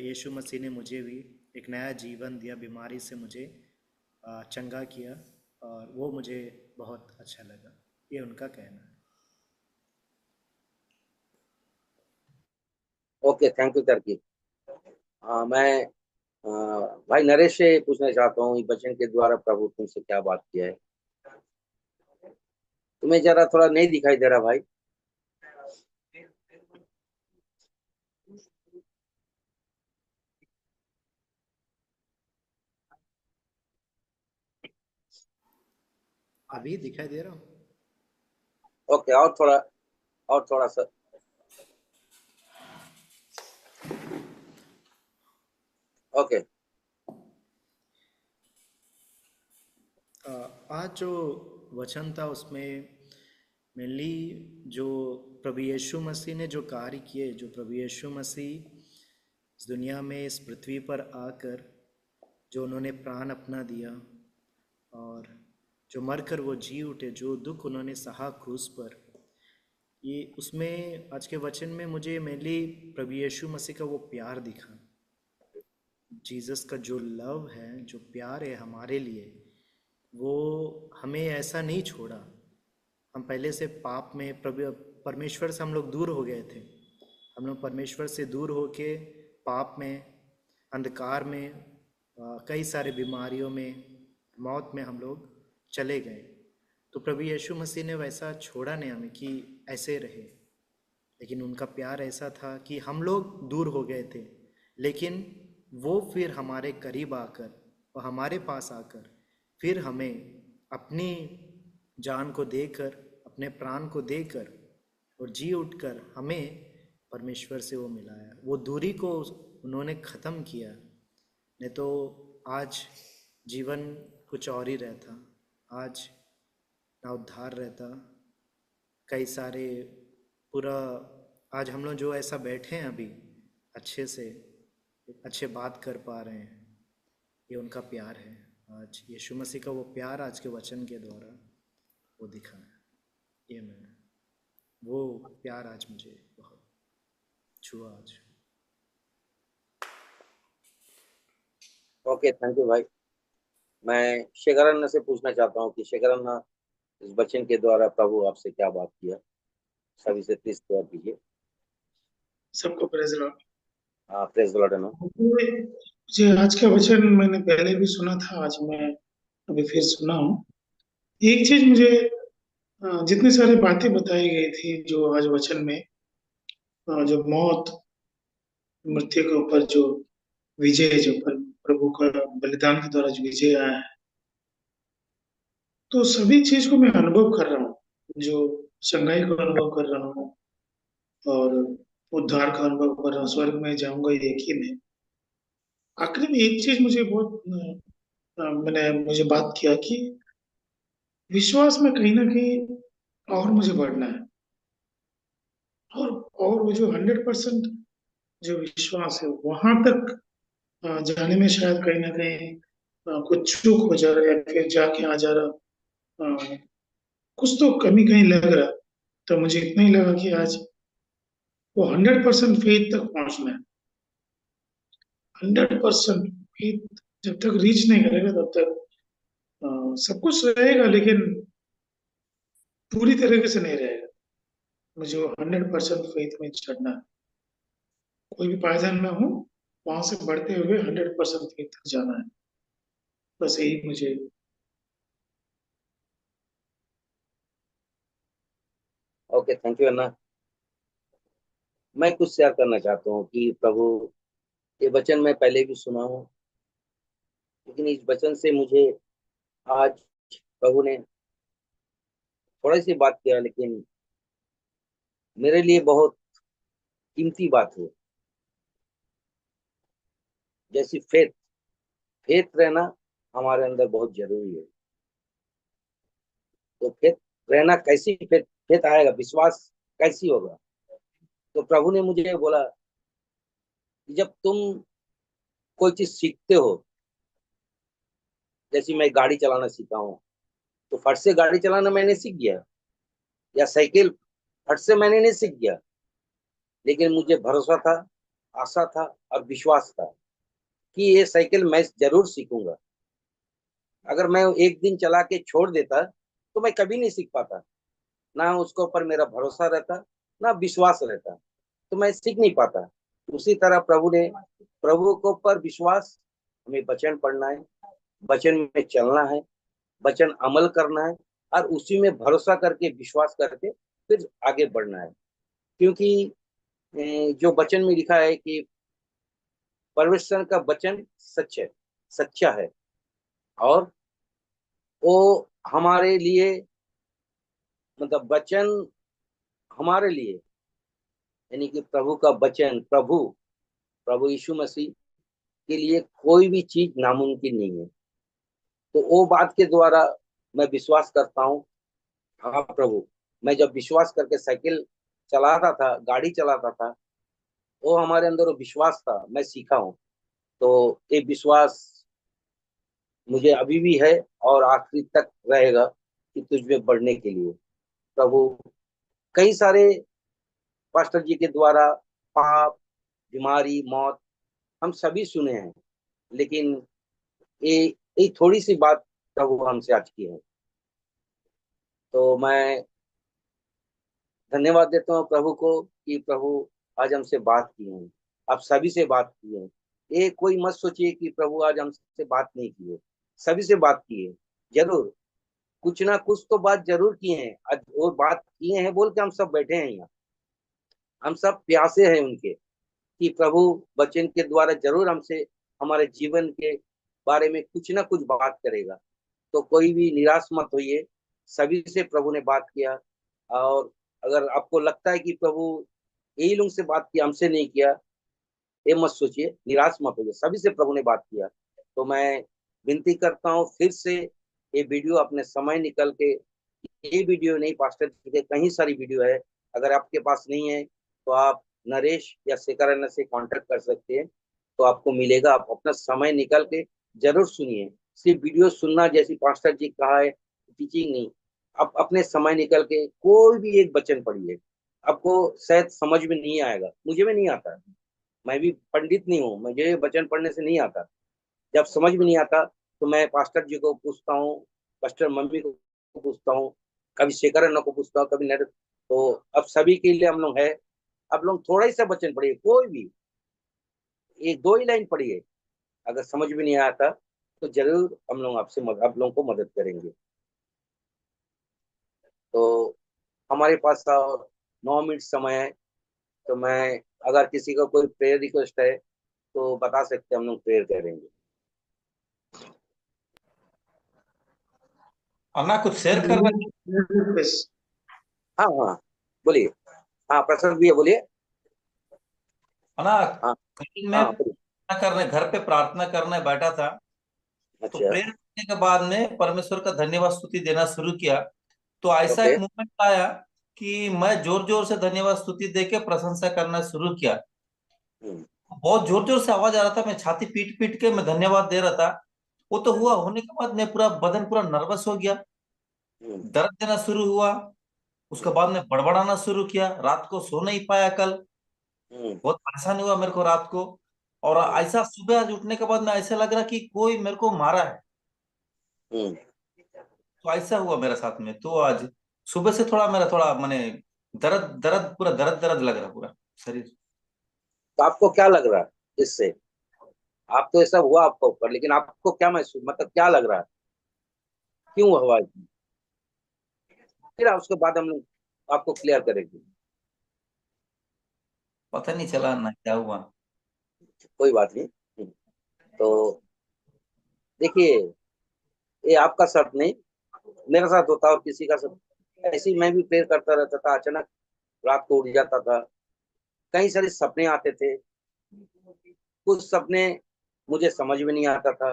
यीशु मसीह ने मुझे भी एक नया जीवन दिया, बीमारी से मुझे चंगा किया और वो मुझे बहुत अच्छा लगा। ये उनका कहना है। Okay, thank you Turkey. मैं भाई नरेश से पूछना चाहता हूँ, इस वचन के द्वारा प्रभु तुमसे क्या बात किया है? तुम्हें जरा थोड़ा नहीं दिखाई दे रहा भाई। अभी दिखाई दे रहा हूँ। ओके, और थोड़ा सा। ओके। आज जो वचन था उसमें मेनली जो प्रभु यीशु मसीह ने जो कार्य किए, जो प्रभु यीशु मसीह इस दुनिया में इस पृथ्वी पर आकर जो उन्होंने प्राण अपना दिया और जो मरकर वो जी उठे, जो दुख उन्होंने सहा क्रूस पर, ये उसमें आज के वचन में मुझे मेनली प्रभु यीशु मसीह का वो प्यार दिखा। जीसस का जो लव है, जो प्यार है हमारे लिए, वो हमें ऐसा नहीं छोड़ा। हम पहले से पाप में परमेश्वर से हम लोग दूर हो गए थे। हम लोग परमेश्वर से दूर होके पाप में, अंधकार में, कई सारे बीमारियों में, मौत में हम लोग चले गए। तो प्रभु यीशु मसीह ने वैसा छोड़ा नहीं हमें कि ऐसे रहे, लेकिन उनका प्यार ऐसा था कि हम लोग दूर हो गए थे, लेकिन वो फिर हमारे करीब आकर और हमारे पास आकर फिर हमें अपनी जान को देकर, अपने प्राण को देकर और जी उठकर हमें परमेश्वर से वो मिलाया। वो दूरी को उन्होंने ख़त्म किया, नहीं तो आज जीवन कुछ और ही रहता। आज ना उद्धार रहता, कई सारे पूरा आज हम लोग जो ऐसा बैठे हैं अभी अच्छे से अच्छे बात कर पा रहे हैं, ये उनका प्यार है। आज यीशु मसीह का वो प्यार आज के वचन के द्वारा वो दिखा है। ये मैं वो प्यार आज मुझे बहुत छुआ आज। ओके, थैंक यू भाई। मैं शेखरन से पूछना चाहता हूँ कि शेखरन, इस वचन के द्वारा प्रभु आपसे क्या बात किया? सभी से प्लीज शेयर कीजिए। सबको praise Lord. Praise the Lord. ना मुझे आज का वचन मैंने पहले भी सुना था, आज मैं अभी फिर सुना हूँ। एक चीज मुझे जितनी सारी बातें बताई गई थी जो आज वचन में, जो मौत मृत्यु के ऊपर जो विजय, जो प्रभु का बलिदान के द्वारा जो विजय आया है, तो सभी चीज को मैं अनुभव कर रहा हूँ। जो चंगाई को अनुभव कर रहा हूँ और उद्धार का अनुभव कर रहा हूँ। स्वर्ग में जाऊंगा ये यकीन है। आखिर में एक चीज मुझे बहुत मैंने मुझे बात किया कि विश्वास में कहीं ना कहीं और मुझे बढ़ना है। और वो जो 100% जो विश्वास है वहां तक जाने में शायद कहीं ना कहीं कुछ चूक हो जा रहा है या फिर जाके आ जा रहा। कुछ तो कमी कहीं लग रहा। तो मुझे इतना ही लगा कि आज वो 100% फेथ तक पहुंचना है। 100% फेथ जब तक रीच नहीं करेगा तब तक सब कुछ रहेगा, लेकिन पूरी तरीके से नहीं रहेगा। मुझे वो 100% फेथ में चढ़ना है। कोई भी पायदान में हूँ, वहां से बढ़ते हुए 100% फेथ तक जाना है। बस यही मुझे। ओके, थैंक यू अन्ना। मैं कुछ शेयर करना चाहता हूँ कि प्रभु, ये वचन मैं पहले भी सुना हूँ, लेकिन इस वचन से मुझे आज प्रभु ने थोड़ी सी बात किया, लेकिन मेरे लिए बहुत कीमती बात है। जैसी फेथ, फेथ रहना हमारे अंदर बहुत जरूरी है। तो फेथ रहना कैसी, फेथ फेथ आएगा, विश्वास कैसी होगा? तो प्रभु ने मुझे बोला कि जब तुम कोई चीज सीखते हो, जैसे मैं गाड़ी चलाना सीखा हूँ, तो फट से गाड़ी चलाना मैंने सीख गया, या साइकिल फट से मैंने नहीं सीख गया, लेकिन मुझे भरोसा था, आशा था और विश्वास था कि ये साइकिल मैं जरूर सीखूंगा। अगर मैं एक दिन चला के छोड़ देता तो मैं कभी नहीं सीख पाता, ना उसके ऊपर मेरा भरोसा रहता, ना विश्वास रहता, तो मैं सीख नहीं पाता। उसी तरह प्रभु के ऊपर विश्वास, हमें वचन पढ़ना है, वचन में चलना है, वचन अमल करना है, और उसी में भरोसा करके विश्वास करके फिर आगे बढ़ना है। क्योंकि जो वचन में लिखा है कि परमेश्वर का वचन सच है, सच्चा है, और वो हमारे लिए, मतलब वचन हमारे लिए, यानी कि प्रभु का वचन, प्रभु प्रभु यीशु मसीह के लिए कोई भी चीज नामुमकिन नहीं है। तो वो बात के द्वारा मैं विश्वास करता हूँ। हाँ प्रभु, मैं जब विश्वास करके साइकिल चलाता था, गाड़ी चलाता था, वो हमारे अंदर वो विश्वास था, मैं सीखा हूँ। तो ये विश्वास मुझे अभी भी है और आखिरी तक रहेगा कि तुझ में बढ़ने के लिए। प्रभु कई सारे पास्टर जी के द्वारा पाप, बीमारी, मौत हम सभी सुने हैं, लेकिन ये ये थोड़ी सी बात प्रभु हमसे आज की है। तो मैं धन्यवाद देता हूँ प्रभु को कि प्रभु आज हमसे बात की है, आप सभी से बात की है। ये कोई मत सोचिए कि प्रभु आज हमसे बात नहीं की है, सभी से बात की है। जरूर कुछ ना कुछ तो बात जरूर की है, आज वो बात किए हैं बोल के हम सब बैठे हैं यहाँ। हम सब प्यासे हैं उनके कि प्रभु वचन के द्वारा जरूर हमसे हमारे जीवन के बारे में कुछ ना कुछ बात करेगा। तो कोई भी निराश मत होइए, सभी से प्रभु ने बात किया। और अगर आपको लगता है कि प्रभु यही लोग से बात किया, हमसे नहीं किया, ये मत सोचिए, निराश मत होइए, सभी से प्रभु ने बात किया। तो मैं विनती करता हूँ फिर से, ये वीडियो अपने समय निकल के, ये वीडियो नहीं, पास्टर जी के कहीं सारी वीडियो है, अगर आपके पास नहीं है तो आप नरेश या शेखर से कांटेक्ट कर सकते हैं, तो आपको मिलेगा। आप अपना समय निकल के जरूर सुनिए। सिर्फ वीडियो सुनना जैसी पास्टर जी कहा है टीचिंग नहीं, आप अपने समय निकल के कोई भी एक वचन पढ़िए। आपको शायद समझ में नहीं आएगा, मुझे भी नहीं आता, मैं भी पंडित नहीं हूँ, मुझे वचन पढ़ने से नहीं आता। जब समझ में नहीं आता तो मैं पास्टर जी को पूछता हूँ, पास्टर मम्मी को पूछता हूँ, कभी शेखर अन्ना को पूछता हूँ, कभी नर। तो अब सभी के लिए हम लोग है, अब लोग थोड़ा ही सा वचन पढ़िए, कोई भी एक दो ही लाइन पढ़िए। अगर समझ में नहीं आता तो जरूर हम लोग आपसे आप लोगों को मदद करेंगे। तो हमारे पास 9 मिनट समय है, तो मैं, अगर किसी का कोई प्रेयर रिक्वेस्ट है तो बता सकते हैं, हम लोग प्रेयर करेंगे। अन्ना कुछ शेयर करना? हाँ हाँ बोलिए। हाँ प्रसाद भैया बोलिए। अन्ना, हाँ कल मैं हाँ बोलिए। प्रार्थना करने, घर पे प्रार्थना करने बैठा था, तो अच्छा। प्रेयर करने के बाद में परमेश्वर का धन्यवाद स्तुति देना शुरू किया। तो ऐसा ओके। एक मोमेंट आया कि मैं जोर जोर से धन्यवाद स्तुति दे के प्रशंसा करना शुरू किया। हम्म बहुत जोर जोर से आवाज आ रहा था, मैं छाती पीट पीट के मैं धन्यवाद दे रहा था। वो तो हुआ, होने के बाद मैं पूरा बदन पूरा नर्वस हो गया, हम्म दर्द देना शुरू हुआ। उसके हम्म बाद में बड़बड़ाना शुरू किया, रात को सो नहीं पाया कल, हम्म बहुत परेशानी हुआ मेरे को रात को। और हम्म ऐसा सुबह आज उठने के बाद में ऐसा लग रहा कि कोई मेरे को मारा है। हम्म। तो ऐसा हुआ मेरे साथ में। तो आज सुबह से थोड़ा मेरा थोड़ा मैंने दर्द दर्द पूरा दर्द दर्द लग रहा पूरा शरीर। तो आपको क्या लग रहा है इससे? आप तो ऐसा हुआ आपको ऊपर, लेकिन आपको क्या महसूस, मतलब क्या लग रहा है, क्यों हुआ इतना? फिर उसके बाद हम लोग आपको क्लियर करेंगे। पता नहीं चला ना क्या हुआ। कोई बात नहीं। तो देखिए, ये आपका शर्त नहीं, मेरे साथ होता और किसी का सब ऐसे ही। मैं भी प्रेयर करता रहता था, अचानक रात को उठ जाता था, कई सारे सपने आते थे, कुछ सपने मुझे समझ में नहीं आता था,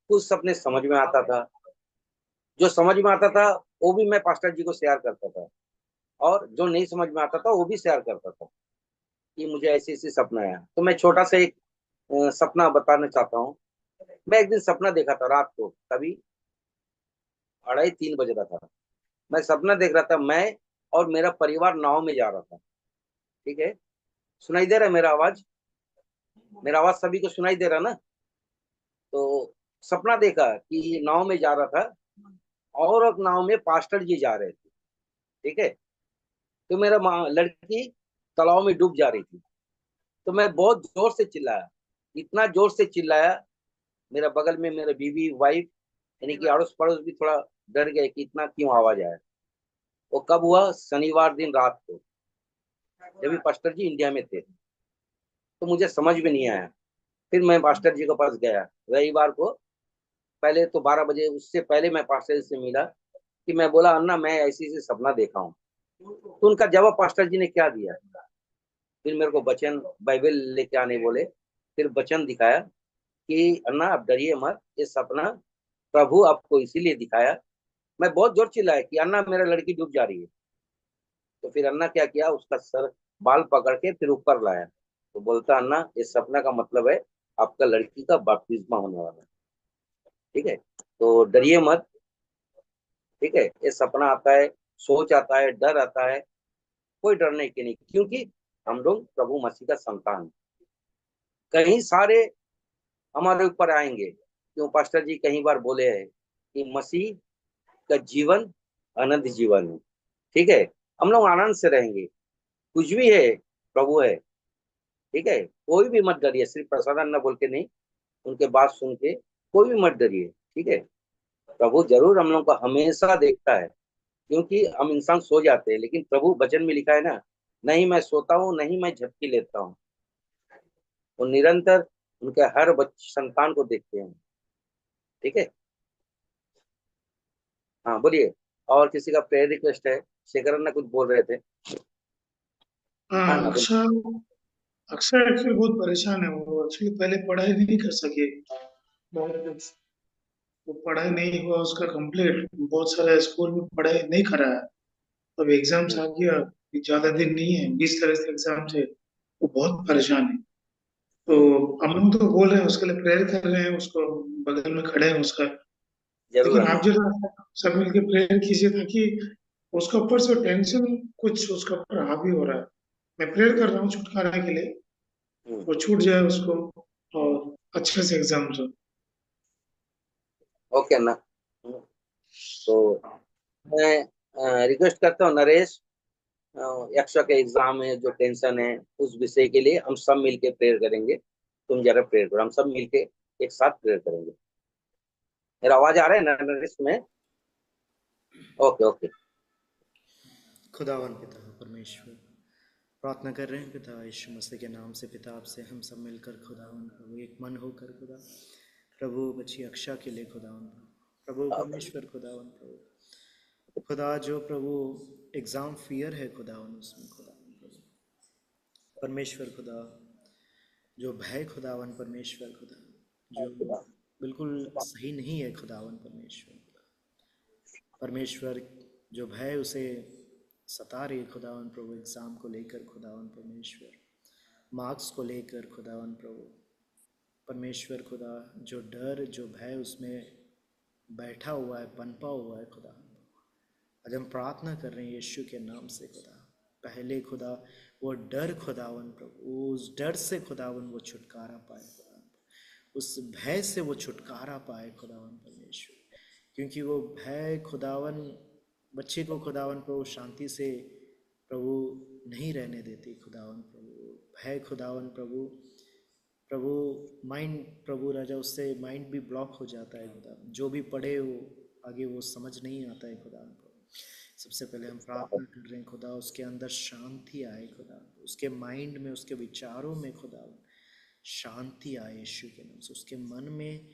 कुछ सपने समझ में आता था, जो समझ में आता था वो भी मैं पास्टर जी को शेयर करता था, और जो नहीं समझ में आता था वो भी शेयर करता था कि मुझे ऐसे ऐसे सपना आया। तो मैं छोटा सा एक सपना बताना चाहता हूँ। मैं एक दिन सपना देखा था रात को, कभी 2:30-3 बज रहा था। मैं सपना देख रहा था, मैं और मेरा परिवार नाव में जा रहा था। ठीक है, सुनाई दे रहा है मेरा आवाज? मेरा आवाज सभी को सुनाई दे रहा ना? तो सपना देखा कि नाव में जा रहा था, और एक नाव में पास्टर जी जा रहे थे। ठीक है, तो मेरा लड़की तालाब में डूब जा रही थी। तो मैं बहुत जोर से चिल्लाया, इतना जोर से चिल्लाया, मेरा बगल में मेरे बीवी वाइफ यानी कि अड़ोस पड़ोस भी थोड़ा डर गए कि इतना क्यों आवाज आया। वो कब हुआ? शनिवार दिन रात को, जब भी पास्टर जी इंडिया में थे। तो मुझे समझ में नहीं आया। फिर मैं पास्टर जी के पास गया रविवार को। पहले तो 12 बजे, उससे पहले मैं पास्टर जी से मिला कि मैं बोला, अन्ना मैं ऐसी ऐसी सपना देखा हूँ। तो उनका जवाब पास्टर जी ने क्या दिया, फिर मेरे को वचन बाइबल लेके आने बोले। फिर वचन दिखाया कि अन्ना आप डरिए मत, ये सपना प्रभु आपको इसीलिए दिखाया। मैं बहुत जोर चिल्लाया कि अन्ना मेरा लड़की डूब जा रही है। तो फिर अन्ना क्या किया, उसका सर बाल पकड़ के फिर ऊपर लाया। तो बोलता, अन्ना इस सपना का मतलब है आपका लड़की का बपतिस्मा होने वाला है। ठीक है, तो डरिए मत। ठीक है, ये सपना आता है, सोच आता है, डर आता है, कोई डरने की नहीं, क्योंकि हम लोग प्रभु मसीह का संतान हैं। कहीं सारे हमारे ऊपर आएंगे, क्यों पास्टर जी कई बार बोले हैं कि मसीह का जीवन अनंत जीवन है। ठीक है, हम लोग आनंद से रहेंगे, कुछ भी है प्रभु है। ठीक है, कोई भी मत डरिए, सिर्फ प्रसाद अन्ना बोल के नहीं, उनके बात सुन के कोई भी मत डरिए। ठीक है, प्रभु जरूर हम लोग को हमेशा देखता है, क्योंकि हम इंसान सो जाते हैं, लेकिन प्रभु वचन में लिखा है ना, नहीं मैं सोता हूँ, नहीं मैं झपकी लेता हूँ। वो निरंतर उनके हर संतान को देखते हैं। ठीक है, हाँ बोलिए। और किसी का प्रेयर रिक्वेस्ट है? शेखर अन्ना कुछ बोल रहे थे। हाँ हाँ, ना, बोलिए। अक्षर अक्षर एक्चुअली बहुत परेशान है। वो एक्चुअली पहले पढ़ाई नहीं कर सके, बहुत वो पढ़ाई नहीं हुआ उसका कंप्लीट, बहुत सारे स्कूल में पढ़ाई नहीं करा है। अब एग्जाम्स हम्म, आ गया, ज्यादा दिन नहीं है, 20 तारीख से एग्जाम से। वो बहुत परेशान है। तो हम्म, हम लोग तो बोल रहे हैं, उसके लिए प्रेयर कर रहे हैं, उसको बगल में खड़े हैं उसका। जरूर लेकिन अन्ना। आप जरा सब मिलके प्रेयर कीजिए, ताकि उसके ऊपर से टेंशन कुछ उसके ऊपर हावी हो रहा है। मैं प्रेयर कर रहा हूँ छुटकारा के लिए, हम्म, वो छूट जाए उसको, और अच्छे से एग्जाम हो। ओके अन्ना। तो मैं रिक्वेस्ट करता हूँ नरेश, यक्षा के एग्जाम में जो टेंशन है उस विषय के लिए हम सब मिलके प्रेयर करेंगे। तुम जरा प्रेयर करो, हम सब मिलके एक साथ प्रेयर करेंगे। मेरा आवाज आ रहा है ना नरेश में? Okay okay. खुदावन पिता परमेश्वर, प्रार्थना कर रहे हैं पिता यीशु मसीह के नाम से। पिता आपसे हम सब मिलकर खुदावन प्रभु एक मन होकर खुदा प्रभु बच्ची अक्षा के लिए खुदावन प्रभु परमेश्वर खुदावन प्रभु खुदा जो प्रभु एग्जाम फियर है खुदावन उसमें खुदावन प्रभु परमेश्वर खुदा जो भय खुदावन परमेश्वर खुदा जो बिल्कुल सही नहीं है खुदावन परमेश्वर परमेश्वर जो भय उसे सता रही खुदावन प्रभु एग्जाम को लेकर खुदावन परमेश्वर मार्क्स को लेकर खुदावन प्रभु परमेश्वर खुदा जो डर जो भय उसमें बैठा हुआ है पनपा हुआ है खुदा आज हम प्रार्थना कर रहे हैं यीशु के नाम से खुदा पहले खुदा वो डर खुदावन प्रभु उस डर से खुदावन वो छुटकारा पाए खुदा उस भय से वो छुटकारा पाए खुदावन परमेश्वर क्योंकि वो भय खुदावन बच्चे को खुदावन प्रभु शांति से प्रभु नहीं रहने देती खुदावन प्रभु भय खुदावन प्रभु प्रभु माइंड प्रभु राजा उससे माइंड भी ब्लॉक हो जाता है खुदा जो भी पढ़े वो आगे वो समझ नहीं आता है खुदा सबसे पहले हम प्रार्थना कर रहे हैं खुदा उसके अंदर शांति आए खुदा उसके माइंड में उसके विचारों में खुदा शांति आए यीशु के नाम से उसके मन में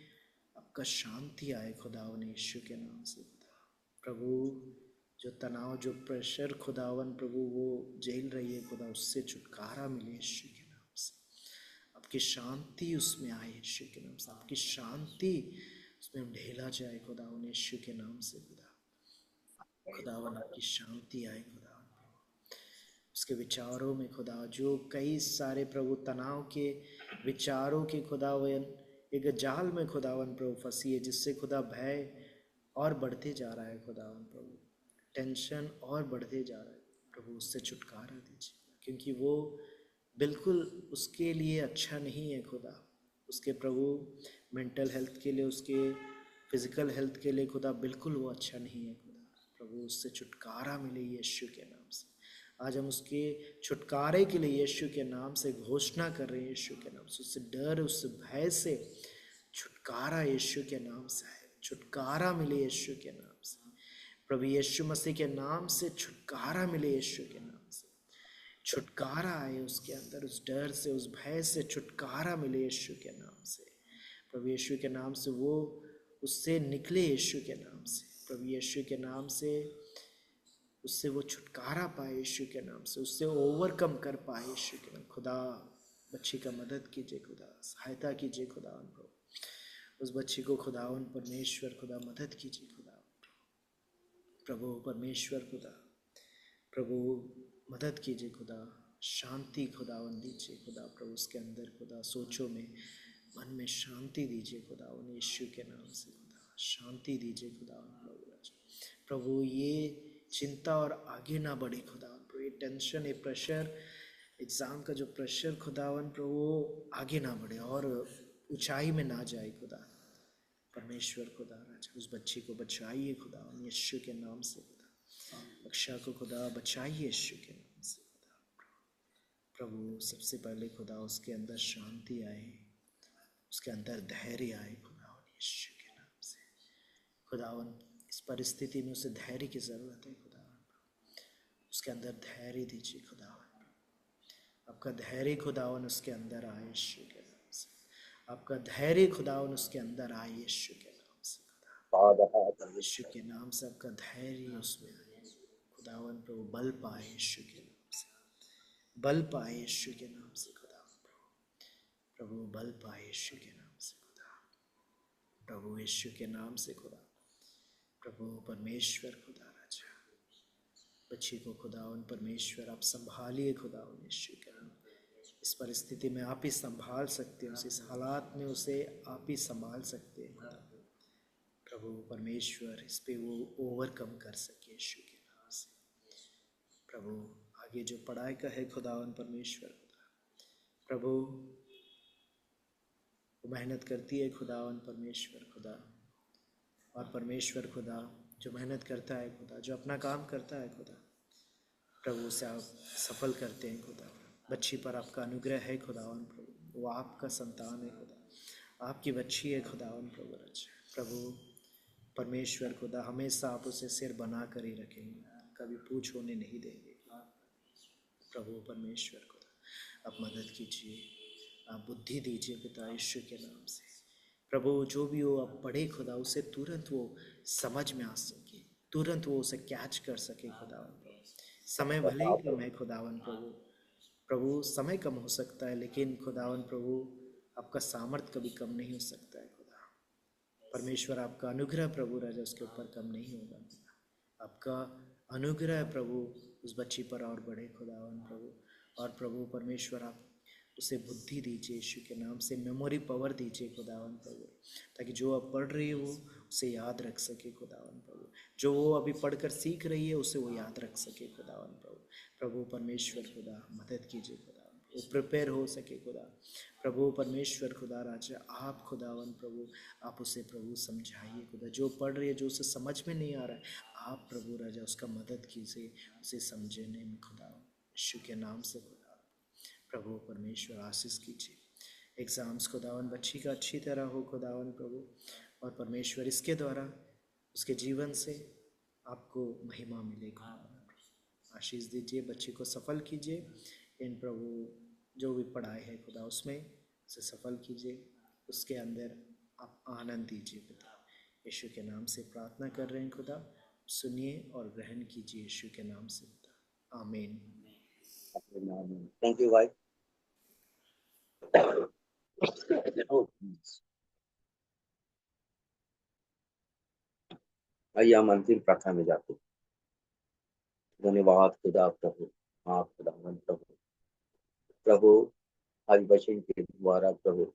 आपका शांति आए खुदावन यीशु के नाम से खुदा प्रभु जो तनाव जो प्रेशर खुदावन प्रभु वो झेल रही है खुदा उससे छुटकारा मिले यीशु के नाम से आपकी शांति उसमें आए यीशु के नाम से आपकी शांति उस उसमें ढेला जाए खुदावन यीशु के नाम से। खुदावन आपकी शांति आए खुदावन, उसके विचारों में खुदा जो कई सारे प्रभु तनाव के विचारों के खुदावन एक जाल में खुदावन प्रभु फंसी है, जिससे खुदा भय और बढ़ते जा रहा है खुदावन प्रभु, टेंशन और बढ़ते जा रहा है प्रभु, उससे छुटकारा दीजिए, क्योंकि वो बिल्कुल उसके लिए अच्छा नहीं है खुदा, उसके प्रभु मेंटल हेल्थ के लिए, उसके फिजिकल हेल्थ के लिए खुदा बिल्कुल वो अच्छा नहीं है खुदा प्रभु, उससे छुटकारा मिले यीशु के नाम से। आज हम उसके छुटकारे के लिए यीशु के नाम से घोषणा कर रहे हैं, यीशु के नाम से, उससे डर उससे भय से छुटकारा यीशु के नाम से है, छुटकारा मिले यीशु के नाम से प्रभु, यीशु मसीह के नाम से छुटकारा मिले यीशु के नाम से, छुटकारा आए उसके अंदर, उस डर से उस भय से छुटकारा मिले यीशु के नाम से प्रभु, यीशु के नाम से वो उससे निकले यीशु के नाम से प्रभु, यीशु के नाम से उससे वो छुटकारा पाए यीशु के नाम से, उससे ओवरकम कर पाए यीशु के नाम। खुदा बच्ची का मदद कीजिए खुदा, सहायता कीजिए खुदा उनको, उस बच्ची को खुदावन परमेश्वर खुदा मदद कीजिए खुदा प्रभु, परमेश्वर खुदा प्रभु मदद कीजिए खुदा, शांति खुदावन दीजिए खुदा प्रभु, उसके अंदर खुदा सोचों में मन में शांति दीजिए खुदावन यीशु के नाम से खुदा, शांति दीजिए खुदावन प्रभु, ये चिंता और आगे ना बढ़े खुदावन प्रभु, ये टेंशन, ये प्रेशर, एग्जाम का जो प्रेशर खुदावन प्रभु आगे ना बढ़े और ऊंचाई में ना जाए खुदा परमेश्वर खुदा राजा, उस बच्ची को बचाइए खुदा यीशु के नाम से खुदा, बख्शा को खुदा बचाइए यीशु के नाम से खुदा प्रभु, सबसे पहले खुदा उसके अंदर शांति आए, उसके अंदर धैर्य आए खुदावन यीशु के नाम से खुदावन, इस परिस्थिति में उसे धैर्य की जरूरत है खुदावन, उसके अंदर धैर्य दीजिए खुदावन, आपका धैर्य खुदावन उसके अंदर आए यीशु के नाम से, आपका धैर्य खुदावन उसके अंदर आए यीशु के नाम से खुदा, यीशु के नाम से आपका धैर्य उसमें आए खुदावन प्रभु, बल पाए यीशु के नाम से, बल पाए यीशु के नाम से खुदावन प्रभु, बल पाए यीशु के नाम से खुदा प्रभु, यीशु के नाम से खुदा प्रभु परमेश्वर खुदा राजा, बच्ची को खुदावन परमेश्वर आप संभालिए खुदावन यीशु के नाम, इस परिस्थिति में आप ही संभाल सकते हो, इस हालात में उसे आप ही संभाल सकते हैं प्रभु परमेश्वर, इस पे वो ओवरकम कर सके यीशु के नाम से प्रभु, आगे जो पढ़ाई का है खुदावन परमेश्वर खुदा प्रभु, वो मेहनत करती है खुदावन परमेश्वर खुदा, और परमेश्वर खुदा जो मेहनत करता है खुदा, जो अपना काम करता है खुदा प्रभु, उसे आप सफल करते हैं खुदा, बच्ची पर आपका अनुग्रह है खुदावन प्रभु, वो आपका संतान है खुदा, आपकी बच्ची है खुदावन प्रभु राजा प्रभु परमेश्वर खुदा, हमेशा आप उसे सिर बना कर ही रखेंगे, कभी पूछ होने नहीं देंगे प्रभु परमेश्वर खुदा, आप मदद कीजिए, आप बुद्धि दीजिए पिता यीशु के नाम से प्रभु, जो भी वो अब पढ़े खुदा, उसे तुरंत वो समझ में आ सके, तुरंत वो उसे कैच कर सके खुदावन प्रभु, समय भले ही कम है खुदावन प्रभु, समय कम हो सकता है, लेकिन खुदावन प्रभु आपका सामर्थ्य कभी कम नहीं हो सकता है खुदा परमेश्वर, आपका अनुग्रह प्रभु राजा उसके ऊपर कम नहीं होगा, आपका अनुग्रह प्रभु उस बच्ची पर और बढ़े खुदावन प्रभु, और प्रभु परमेश्वर आप उसे बुद्धि दीजिए यीशु के नाम से, मेमोरी पावर दीजिए खुदावन प्रभु, ताकि जो अब पढ़ रही है वो उसे याद रख सके खुदावन प्रभु, जो वो अभी पढ़कर सीख रही है उसे वो याद रख सके खुदावन प्रभु परमेश्वर खुदा, मदद कीजिए खुदा, वो प्रिपेयर हो सके खुदा प्रभु परमेश्वर खुदा राजा, आप खुदावन प्रभु आप उसे प्रभु समझाइए खुदा, जो पढ़ रही है, जो उसे समझ में नहीं आ रहा है, आप प्रभु राजा उसका मदद कीजिए, उसे समझने में खुदा यीशु के नाम से खुदा प्रभु परमेश्वर आशीष कीजिए, एग्ज़ाम्स खुदावन बच्ची का अच्छी तरह हो खुदावन प्रभु, और परमेश्वर इसके द्वारा उसके जीवन से आपको महिमा मिलेगा, आशीष दीजिए, बच्ची को सफल कीजिए इन प्रभु, जो भी पढ़ाई है खुदा उसमें उसे सफल कीजिए, उसके अंदर आप आनंद दीजिए पिता, यीशु के नाम से प्रार्थना कर रहे हैं खुदा, सुनिए और ग्रहण कीजिए यीशु के नाम से पिता, आमीन। थैंक यू भाई। आइए हम अंतिम प्रार्थना में जाते हैं। धन्यवाद खुदा प्रभु, हाँ खुदावन प्रभु। प्रभु आज वचन के द्वारा प्रभु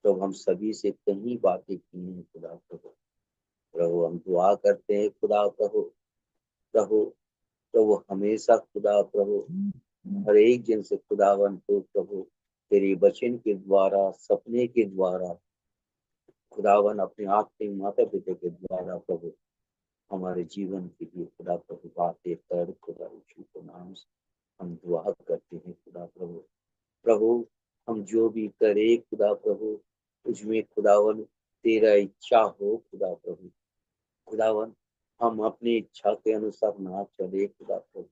हम सभी से कई बातें की हैं खुदा प्रभु। प्रभु हम दुआ करते हैं खुदा प्रभु। प्रभु प्रभु हमेशा खुदा प्रभु हर एक जन से खुदावन को प्रभु तेरे वचन के द्वारा, सपने के द्वारा खुदावन, अपने आप के माता पिता के द्वारा प्रभु हमारे जीवन के लिए खुदा प्रभु बातें कर खुदा यीशु के नाम से हम दुआ करते हैं खुदा प्रभु। प्रभु हम जो भी करे खुदा प्रभु उसमें खुदावन तेरा इच्छा हो खुदा प्रभु। खुदावन हम अपनी इच्छा के अनुसार ना चले खुदा प्रभु,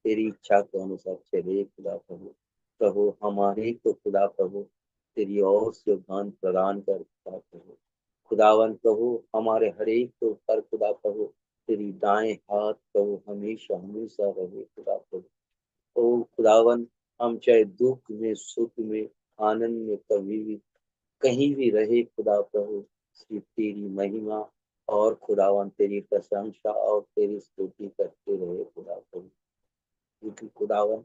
तेरी इच्छा के अनुसार चले खुदा प्रभु। प्रभु हमारे को खुदा प्रभु तेरी ओर से ज्ञान प्रदान कर खुदा प्रभु। खुदावन प्रभु हमारे हर एक के ऊपर खुदा प्रभु तेरी दाएं हाथ प्रभु हमेशा हमेशा रहे खुदा प्रभु। ओ खुदावन हम चाहे दुख में, सुख में, आनंद में, कभी भी कहीं भी रहे खुदा प्रभु, सिर्फ तेरी महिमा और खुदावन तेरी प्रशंसा और तेरी स्तुति करते रहे खुदा प्रभु। क्योंकि खुदावन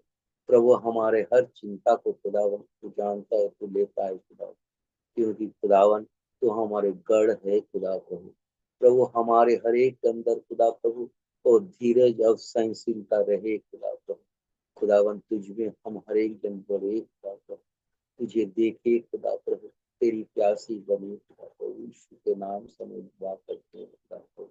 प्रभु हमारे हर चिंता को खुदावन तू जानता है, तू लेता है खुदावन। क्योंकि खुदावन तो हमारे गढ़ है खुदा प्रभु। प्रभु हमारे हर एक के अंदर खुदा प्रभु और धीरज और सहनशीलता रहे खुदा प्रभु। खुदावन तुझ में हम हर एक जन बढ़े खुदा प्रभु, तुझे देखे खुदा प्रभु, तेरी प्यासी बने खुदा प्रभु। यीशु के नाम से मैं दुआ करते हैं खुदा प्रभु।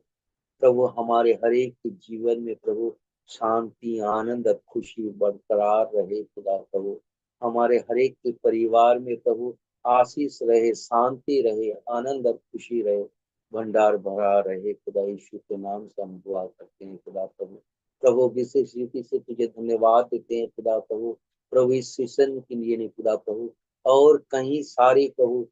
प्रभु हमारे हर एक के जीवन में प्रभु शांति, आनंद और खुशी बरकरार रहे खुदा प्रभु। हमारे हर एक के परिवार में प्रभु आशीष रहे, शांति रहे, आनंद और खुशी रहे, भंडार भरा रहे खुदा। यीशु के नाम से हम दुआ करते हैं खुदा प्रभु। प्रभु विशेष रीति से तुझे धन्यवाद देते हैं खुदा प्रभु। प्रभु इस सेशन के लिए नहीं खुदा प्रभु, और कहीं सारे प्रभु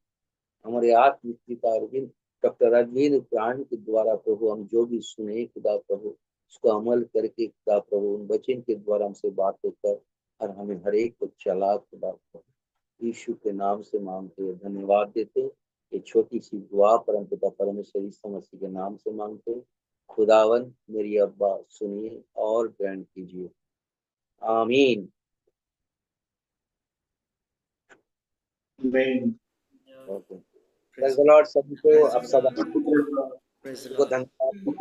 हमारे आत्मिक पिता अरविंद, डॉक्टर अरविंद प्राण के द्वारा प्रभु हम जो भी सुने खुदा प्रभु उसको अमल करके खुदा प्रभु उन वचन के द्वारा हमसे बातें कर और हमें हर एक को चला खुदा प्रभु। यीशु के नाम से मांगते हैं, धन्यवाद देते। ये छोटी सी दुआ परम पिता परमेश्वर यीशु मसीह के नाम से मांगते हैं। खुदावन मेरी अब्बा सुनिए और ग्रहण कीजिए, आमीन। आमीन। Okay, praise the Lord. सभी को अब सदा Praise the को Lord. धन्यवाद।